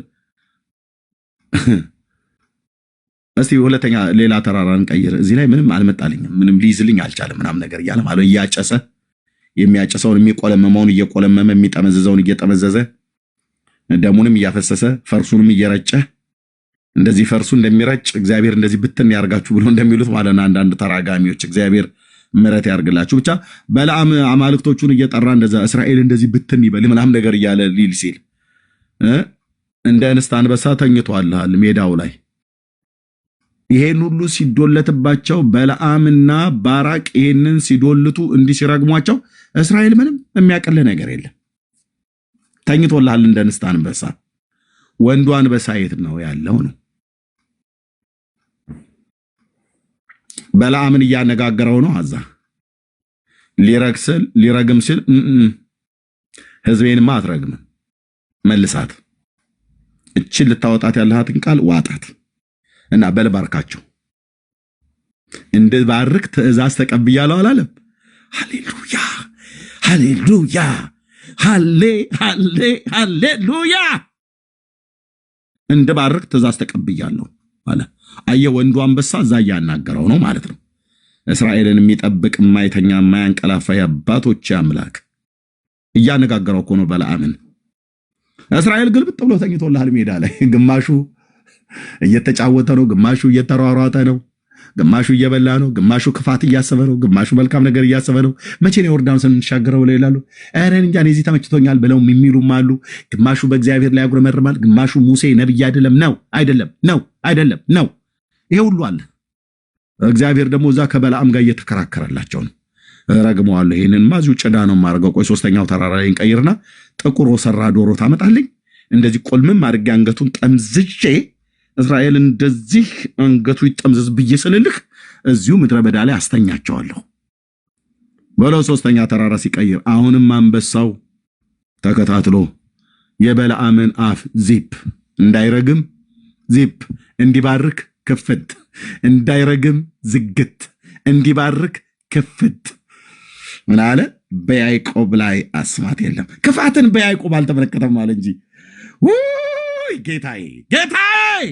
እስቲ ሁለተኛ ሌላ ተራራን ቀይር። እዚህ ላይ ምንም አልመጣልኝም፣ ምንም ሊይዝልኝ አልቻለም ምናምን ነገር እያለ ማለት እያጨሰ የሚያጨሰውን የሚቆለመመውን እየቆለመመ የሚጠመዘዘውን እየጠመዘዘ ደሙንም እያፈሰሰ ፈርሱንም እየረጨ እንደዚህ ፈርሱ እንደሚረጭ እግዚአብሔር እንደዚህ ብትን ያርጋችሁ ብሎ እንደሚሉት ማለት ነው አንዳንድ ተራጋሚዎች። እግዚአብሔር ምሕረት ያርግላችሁ። ብቻ በለዓም አማልክቶቹን እየጠራ እንደዛ እስራኤል እንደዚህ ብትን ይበል ምናምን ነገር እያለ ሊል ሲል እንደ እንስት አንበሳ ተኝቷል ሜዳው ላይ። ይሄን ሁሉ ሲዶለትባቸው በለዓምና ባራቅ ይሄንን ሲዶልቱ እንዲህ ሲረግሟቸው እስራኤል ምንም የሚያቀል ነገር የለም። ተኝቶልሃል እንደ እንስት አንበሳ። ወንዱ አንበሳ የት ነው ያለው ነው። በለዓምን እያነጋገረው ነው። አዛ ሊረግም ሲል ህዝቤንማ አትረግም መልሳት፣ እችን ልታወጣት ያለሃትን ቃል ዋጣት እና በልባርካቸው እንድባርክ ትእዛዝ ተቀብያለሁ አላለም? ሃሌሉያ ሃሌሉያ ሃሌሉያ። እንድባርክ ትእዛዝ ተቀብያለሁ አለ። አየ ወንዱ አንበሳ እዛ እያናገረው ነው ማለት ነው። እስራኤልን የሚጠብቅ የማይተኛ የማያንቀላፋ የአባቶች አምላክ እያነጋገረው እኮ ነው በለዓምን። እስራኤል ግልብጥ ብሎ ተኝቶልሃል ሜዳ ላይ። ግማሹ እየተጫወተ ነው፣ ግማሹ እየተሯሯጠ ነው፣ ግማሹ እየበላ ነው፣ ግማሹ ክፋት እያሰበ ነው፣ ግማሹ መልካም ነገር እያሰበ ነው። መቼ ነው ዮርዳኖስን እንሻገረው ብለው ይላሉ። ኧረ እንጃ እኔ እዚህ ተመችቶኛል ብለው የሚሉም አሉ። ግማሹ በእግዚአብሔር ላይ ያጉረመርማል፣ ግማሹ ሙሴ ነብይ አይደለም ነው አይደለም ነው አይደለም ነው። ይሄ ሁሉ አለ። እግዚአብሔር ደግሞ እዛ ከበለዓም ጋር እየተከራከረላቸው ነው። ረግመዋለሁ፣ ይሄንን ማዚሁ ጭዳ ነው የማደርገው። ቆይ ሶስተኛው ተራራ ላይ እንቀይርና ጥቁር ወሰራ ዶሮ ታመጣልኝ፣ እንደዚህ ቆልምም አድርጌ አንገቱን ጠምዝዤ እስራኤል እንደዚህ አንገቱ ይጠምዝዝ ብዬ ስልልህ እዚሁ ምድረ በዳ ላይ አስተኛቸዋለሁ ብለው ሶስተኛ ተራራ ሲቀይር፣ አሁንም አንበሳው ተከታትሎ የበለዓምን አፍ ዚፕ እንዳይረግም ዚፕ፣ እንዲባርክ ክፍት፣ እንዳይረግም ዝግት፣ እንዲባርክ ክፍት። ምን አለ? በያዕቆብ ላይ አስማት የለም። ክፋትን በያዕቆብ አልተመለከተም አለ እንጂ ውይ ጌታዬ ጌታዬ፣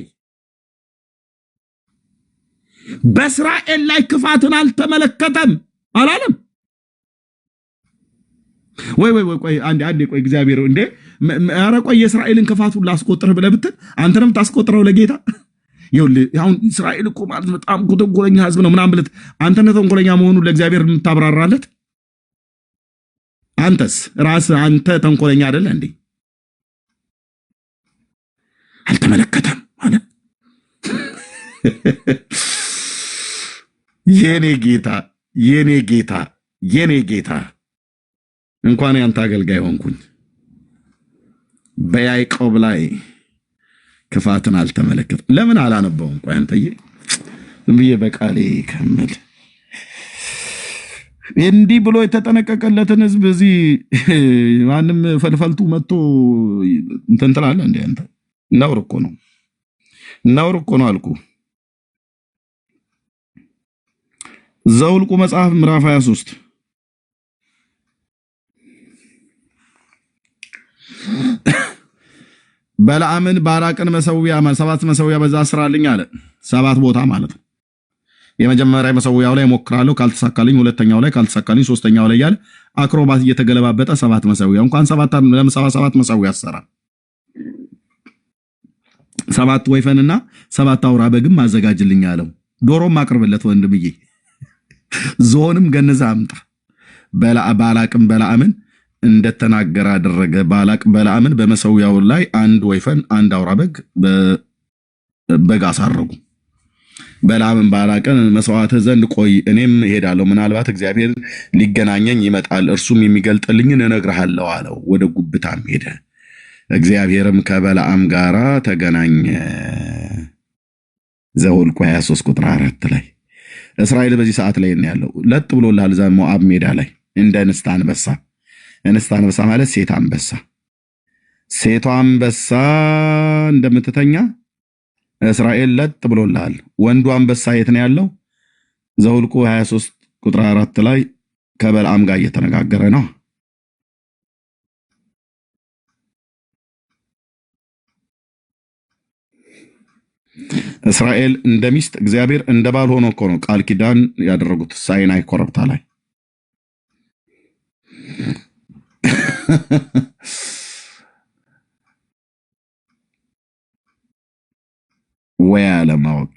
በእስራኤል ላይ ክፋትን አልተመለከተም አላለም። ወይ ቆይ አንዴ ቆይ እግዚአብሔር እንዴ ኧረ ቆይ የእስራኤልን ክፋቱን ላስቆጥርህ ብለህ ብትል አንተንም ታስቆጥረው ለጌታ። ይኸውልህ አሁን እስራኤል እኮ ማለት በጣም ተንኮለኛ ህዝብ ነው ምናምን ብለህ አንተነህ ተንኮለኛ መሆኑን ለእግዚአብሔር የምታብራራለት አንተስ ራስህ አንተ ተንኮለኛ አይደለ እንዴ? አልተመለከተም ማለት የኔ ጌታ የኔ ጌታ የኔ ጌታ፣ እንኳን ያንተ አገልጋይ ሆንኩኝ። በያዕቆብ ላይ ክፋትን አልተመለከተም። ለምን አላነበውም? ቆይ አንተዬ ዝም ብዬ በቃሌ ከምል እንዲህ ብሎ የተጠነቀቀለትን ህዝብ እዚህ ማንም ፈልፈልቱ መጥቶ እንትን ትላለህ እንዴ? አንተ ነውር እኮ ነው፣ ነውር እኮ ነው አልኩ። ዘኍልቍ መጽሐፍ ምዕራፍ 23 በለዓምን ባራቅን መሰዊያ 7 መሰዊያ በዛ ስራልኝ አለ። 7 ቦታ ማለት ነው። የመጀመሪያ መሰዊያው ላይ ሞክራለሁ፣ ካልተሳካልኝ ሁለተኛው ላይ፣ ካልተሳካልኝ ሶስተኛው ላይ ያለ አክሮባት እየተገለባበጠ 7 መሰዊያ እንኳን 7 መሰዊያ አሰራ። 7 ወይፈንና 7 አውራ በግም አዘጋጅልኝ አለው። ዶሮም አቅርብለት ወንድምዬ፣ ዞንም ገንዘ አምጣ። ባላቅም በለዓምን እንደተናገረ አደረገ። ባላቅ በለዓምን በመሰዊያው ላይ 1 ወይፈን 1 አውራ በግ አሳረጉ። በለዓምን ባላቅን መስዋዕት ዘንድ ቆይ፣ እኔም እሄዳለሁ፣ ምናልባት እግዚአብሔር ሊገናኘኝ ይመጣል፣ እርሱም የሚገልጥልኝን እነግርሃለሁ አለው። ወደ ጉብታም ሄደ። እግዚአብሔርም ከበለዓም ጋር ተገናኘ። ዘኍልቍ 23 ቁጥር 4 ላይ እስራኤል በዚህ ሰዓት ላይ ነው ያለው። ለጥ ብሎልሃል እዛ ሞዓብ ሜዳ ላይ እንደ እንስት አንበሳ። እንስት አንበሳ ማለት ሴት አንበሳ። ሴቷ አንበሳ እንደምትተኛ እስራኤል ለጥ ብሎልሃል። ወንዱ አንበሳ የት ነው ያለው? ዘኍልቍ 23 ቁጥር 4 ላይ ከበለዓም ጋር እየተነጋገረ ነው። እስራኤል እንደ ሚስት፣ እግዚአብሔር እንደ ባል ሆኖ እኮ ነው ቃል ኪዳን ያደረጉት ሳይናይ ኮረብታ ላይ። ወይ አለማወቅ።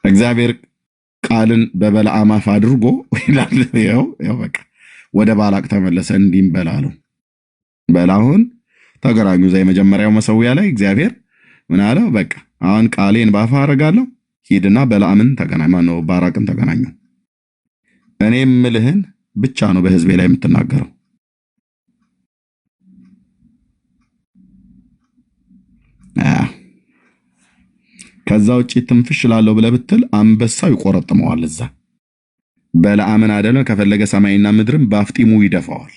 እግዚአብሔር ቃልን በበለዓም አፍ አድርጎ ይላል። ያው በቃ ወደ ባላቅ ተመለሰ። እንዲህም በላለው በላሁን ተገናኙ። እዛ የመጀመሪያው መሰዊያ ላይ እግዚአብሔር ምን አለው? በቃ አሁን ቃሌን ባፋ አደርጋለሁ፣ ሂድና በለዓምን ተገናኝ፣ ማነው ባራቅን ተገናኙ። እኔ የምልህን ብቻ ነው በህዝቤ ላይ የምትናገረው። ከዛ ውጪ ትንፍሽ ላለው ብለህ ብትል አንበሳው ይቆረጥመዋል። እዛ በለዓምን አይደለም ከፈለገ ሰማይና ምድርም በአፍጢሙ ይደፋዋል።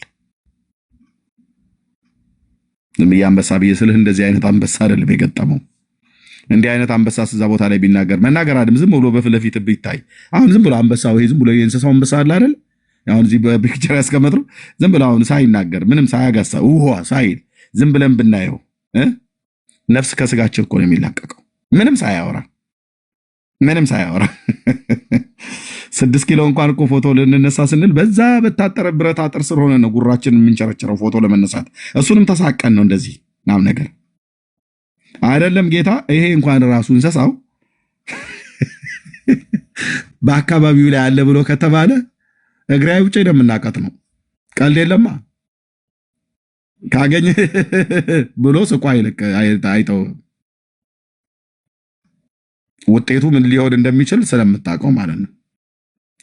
አንበሳ ብዬ ስልህ እንደዚህ አይነት አንበሳ አይደለም የገጠመው። እንዲህ አይነት አንበሳ እዛ ቦታ ላይ ቢናገር መናገር አይደለም፣ ዝም ብሎ በፊት ለፊት ቢታይ አሁን ዝም ብሎ አንበሳ ወይ ዝም ብሎ የእንስሳው አንበሳ አለ አይደል? አሁን እዚህ በፒክቸር ያስቀመጥነው ዝም ብሎ አሁን ሳይናገር ምንም ሳያጋሳ ውሃ ሳይል ዝም ብለን ብናየው ነፍስ ከስጋችን እኮ ነው የሚላቀቀው። ምንም ሳያወራ 6 ኪሎ እንኳን እኮ ፎቶ ልንነሳ ስንል በዛ በታጠረ ብረት አጥር ስር ሆነ ነው ጉራችን የምንጨረጨረው ፎቶ ለመነሳት። እሱንም ተሳቀን ነው እንደዚህ ናም ነገር አይደለም ጌታ። ይሄ እንኳን ራሱ እንስሳው በአካባቢው ላይ አለ ብሎ ከተባለ እግራይ ውጪ ነው የምናቀት ነው። ቀልድ የለማ ካገኘ ብሎ ስቋ አይተው ውጤቱ ምን ሊሆን እንደሚችል ስለምታውቀው ማለት ነው።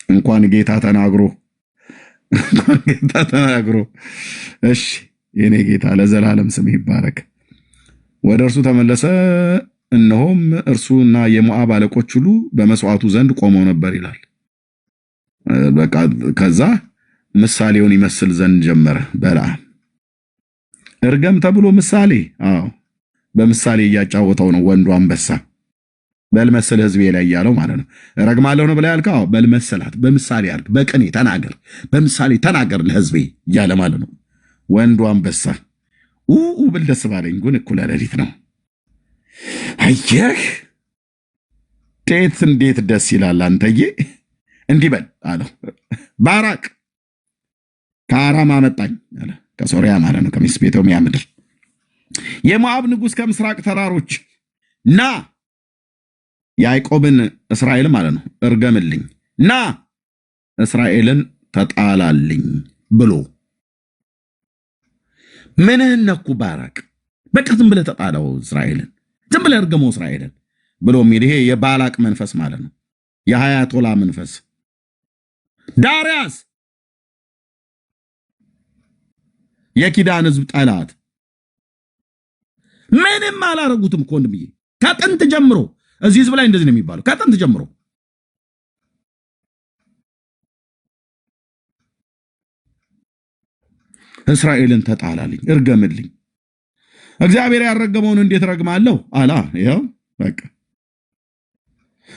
እንኳን ጌታ ተናግሮ እሺ፣ የኔ ጌታ ለዘላለም ስም ይባረክ። ወደ እርሱ ተመለሰ፣ እነሆም እርሱና የሞዓብ አለቆች ሁሉ በመስዋዕቱ ዘንድ ቆመው ነበር ይላል። በቃ ከዛ ምሳሌውን ይመስል ዘንድ ጀመረ በለዓም። እርገም ተብሎ ምሳሌ፣ በምሳሌ እያጫወተው ነው ወንዱ አንበሳ። በልመሰል ህዝቤ ላይ ያለው ማለት ነው። ረግማለሁ ነው ብላ ያልከው በልመሰላት፣ በምሳሌ አድርግ፣ በቅኔ ተናገር፣ በምሳሌ ተናገር ለህዝቤ እያለ ማለት ነው። ወንዱ አንበሳ ብል ደስ ባለኝ፣ ግን እኩለ ሌሊት ነው። አየህ እንዴት ደስ ይላል አንተዬ። እንዲህ በል አለው። ባራቅ ከአራም አመጣኝ አለ፣ ከሶሪያ ማለት ነው፣ ከሜሶፖታሚያ ምድር። የሞዓብ ንጉሥ ከምስራቅ ተራሮች ና ያዕቆብን እስራኤል ማለት ነው እርገምልኝ፣ ና እስራኤልን ተጣላልኝ ብሎ ምንህን ነኩ ባራቅ? በቃ ዝም ብለህ ተጣላው እስራኤልን፣ ዝም ብለህ እርገመው እስራኤልን ብሎ የሚል ይሄ የባላቅ መንፈስ ማለት ነው፣ የሀያቶላ መንፈስ። ዳርያስ የኪዳን ህዝብ ጠላት ምንም አላረጉትም እኮ ወንድምዬ። ከጥንት ጀምሮ እዚህ ህዝብ ላይ እንደዚህ ነው የሚባለው፣ ከጥንት ጀምሮ እስራኤልን ተጣላልኝ፣ እርገምልኝ። እግዚአብሔር ያረገመውን እንዴት ረግማለሁ አላ። ይኸው በቃ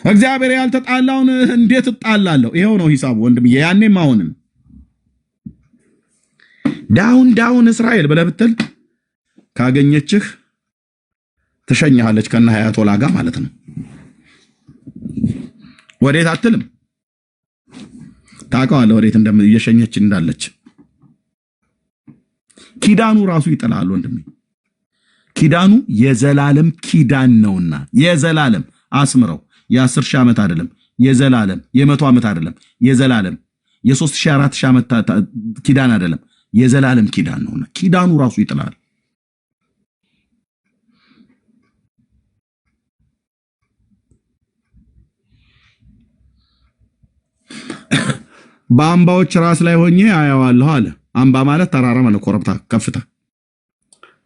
እግዚአብሔር ያልተጣላውን እንዴት እጣላለሁ? ይኸው ነው ሂሳቡ ወንድምዬ። ያኔም አሁንም ዳውን እስራኤል ብለህ ብትል ካገኘችህ ትሸኛለች ከነ ሀያቶላ ጋር ማለት ነው። ወዴት አትልም፣ ታውቀዋለህ ወዴት እየሸኘች እንዳለች። ኪዳኑ ራሱ ይጥላል ወንድሜ። ኪዳኑ የዘላለም ኪዳን ነውና፣ የዘላለም አስምረው፣ የ10 ሺህ ዓመት አይደለም፣ የዘላለም የ100 ዓመት አይደለም፣ የዘላለም የ3 ሺህ 4 ሺህ ዓመት ኪዳን አይደለም፣ የዘላለም ኪዳን ነውና ኪዳኑ ራሱ ይጥላል። በአምባዎች ራስ ላይ ሆኜ አያዋለሁ አለ። አምባ ማለት ተራራ ማለት ኮረብታ፣ ከፍታ።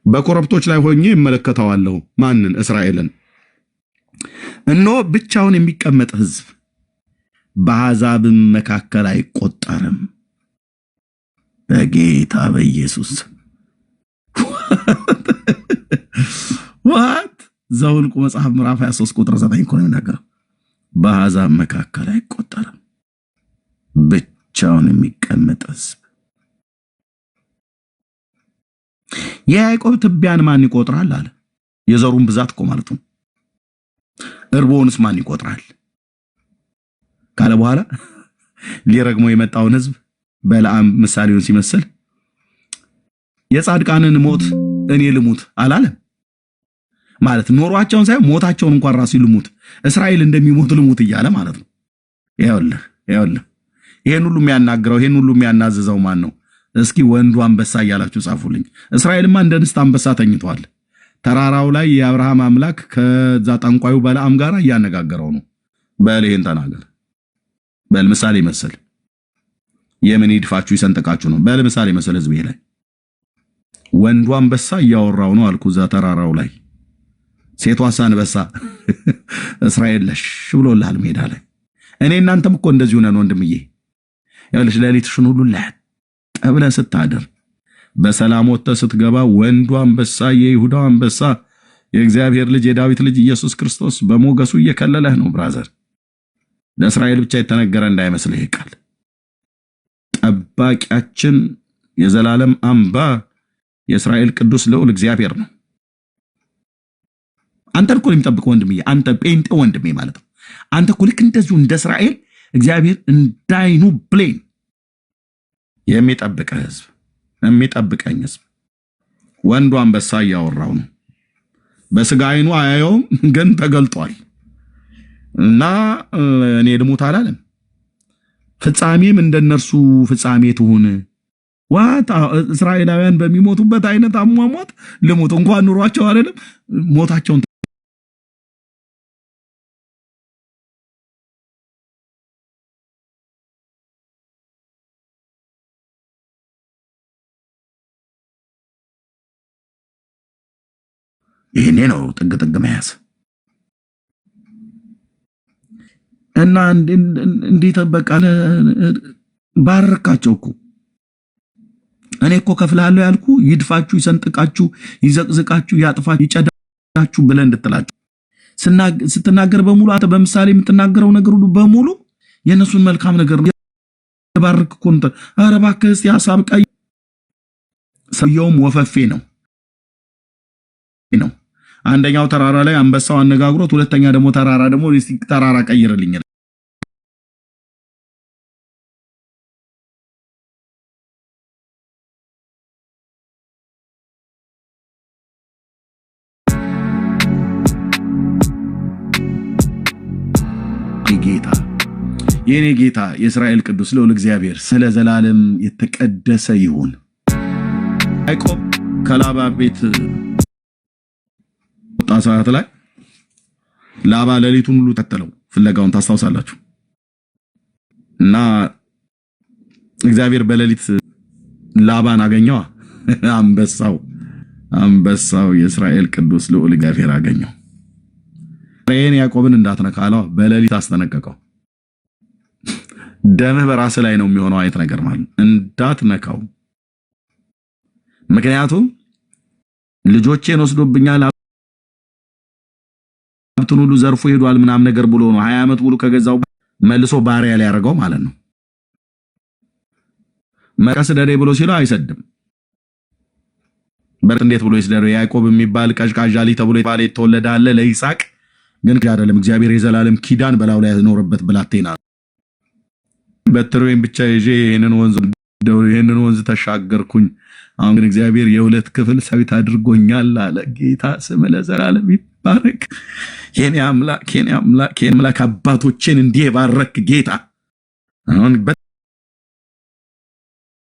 በኮረብቶች ላይ ሆኜ እመለከተዋለሁ ማንን? እስራኤልን። እነሆ ብቻውን የሚቀመጥ ህዝብ በአሕዛብም መካከል አይቆጠርም። በጌታ በኢየሱስ ዋት ዘኍልቍ መጽሐፍ ምዕራፍ 23 ቁጥር 9 እኮ ነው የሚናገረው። በአሕዛብ መካከል አይቆጠርም፣ ብቻውን የሚቀመጥ ህዝብ። የያዕቆብ ትቢያን ማን ይቆጥራል አለ። የዘሩን ብዛት እኮ ማለት ነው። እርቦውንስ ማን ይቆጥራል ካለ በኋላ ሊረግሞ የመጣውን ህዝብ በለዓም ምሳሌውን ሲመስል የጻድቃንን ሞት እኔ ልሙት አላለም ማለት ኖሯቸውን ሳይሆን ሞታቸውን እንኳን ራሱ ልሙት እስራኤል እንደሚሞት ልሙት እያለ ማለት ነው። ይኸውልህ ይሄን ሁሉ የሚያናግረው ይሄን ሁሉ የሚያናዝዘው ማን ነው? እስኪ ወንዱ አንበሳ እያላችሁ ጻፉልኝ። እስራኤልማ እንደ ንስት አንበሳ ተኝቷል። ተራራው ላይ የአብርሃም አምላክ ከዛ ጠንቋዩ በለዓም ጋር እያነጋገረው ነው። በል ይሄን ተናገር። በል ምሳሌ መሰል የምን ይድፋችሁ ይሰንጠቃችሁ ነው። በል ምሳሌ መሰል ህዝቤ ላይ ወንዱ አንበሳ እያወራው ነው አልኩ። እዛ ተራራው ላይ ሴቷ አንበሳ እስራኤል ለሽ ብሎልሃል ሜዳ ላይ። እኔ እናንተም እኮ እንደዚሁ ነን ወንድምዬ። ያለሽ ሌሊትሽን ሁሉ ለጠብለህ ስታደር በሰላም ወጥተህ ስትገባ ወንዱ አንበሳ የይሁዳው አንበሳ የእግዚአብሔር ልጅ የዳዊት ልጅ ኢየሱስ ክርስቶስ በሞገሱ እየከለለህ ነው ብራዘር። ለእስራኤል ብቻ የተነገረ እንዳይመስልህ ቃል ጠባቂያችን የዘላለም አምባ የእስራኤል ቅዱስ ልዑል እግዚአብሔር ነው። አንተ እኮ የሚጠብቅ ወንድምዬ፣ አንተ ጴንጤ ወንድሜ ማለት ነው። አንተ እኮ ልክ እንደዚሁ እንደ እስራኤል እግዚአብሔር እንዳይኑ ብሌን የሚጠብቅ ህዝብ የሚጠብቀኝ ህዝብ ወንዱ አንበሳ እያወራው ነው። በስጋ አይኑ አያየውም ግን ተገልጧል። እና እኔ ልሙት አላለም። ፍጻሜም እንደነርሱ ፍጻሜ ትሁን። እስራኤላውያን በሚሞቱበት አይነት አሟሟት ልሙት እንኳን ኑሯቸው አይደለም ሞታቸውን ይሄኔ ነው ጥግ ጥግ መያዝ እና እንዴት በቃ ባረካቸው እኮ እኔ እኮ ከፍላለሁ ያልኩ ይድፋችሁ ይሰንጥቃችሁ ይዘቅዝቃችሁ ያጥፋችሁ ይጨዳችሁ ብለን እንድትላችሁ ስትናገር በሙሉ አንተ በምሳሌ የምትናገረው ነገር ሁሉ በሙሉ የነሱን መልካም ነገር ባርክ ኮንተ ኧረ እባክህ እስቲ ሐሳብ ቀይ ሰውየውም ወፈፌ ነው። አንደኛው ተራራ ላይ አንበሳው አነጋግሮት ሁለተኛ ደግሞ ተራራ ደግሞ ተራራ ቀይርልኝ ጌታ የኔ ጌታ የእስራኤል ቅዱስ ልዑል እግዚአብሔር ስለ ዘላለም የተቀደሰ ይሁን። ያዕቆብ ከላባ ቤት ሰዓት ላይ ላባ ሌሊቱን ሁሉ ተከተለው ፍለጋውን ታስታውሳላችሁ። እና እግዚአብሔር በሌሊት ላባን አገኘው። አንበሳው የእስራኤል ቅዱስ ልዑል እግዚአብሔር አገኘው። ሬን ያዕቆብን እንዳትነካለው በሌሊት አስጠነቀቀው። ደምህ በራስ ላይ ነው የሚሆነው አይነት ነገር ማለት እንዳትነካው፣ ምክንያቱም ልጆቼን ወስዶብኛል ሀብቱን ሁሉ ዘርፎ ሄዷል ምናም ነገር ብሎ ነው 20 ዓመት ሙሉ ከገዛው መልሶ ባሪያ ላይ ያደርገው ማለት ነው። መቀስ ደሬ ብሎ ሲለው አይሰድም። በርት እንዴት ብሎ ይስደረ? ያዕቆብ የሚባል ቀዥቃዣ ልጅ ተብሎ የተወለደ አለ ለይስሐቅ ግን አይደለም። እግዚአብሔር የዘላለም ኪዳን በላው ላይ ያኖርበት ብላቴና በትሮዬን ብቻ ይዤ ይሄንን ወንዝ ተሻገርኩኝ። አሁን ግን እግዚአብሔር የሁለት ክፍል ሰዊት አድርጎኛል አለ። ጌታ ስም ለዘላለም ይባረክ። የኔ አምላክ አባቶችን እንዲህ ባረክ ጌታ አሁን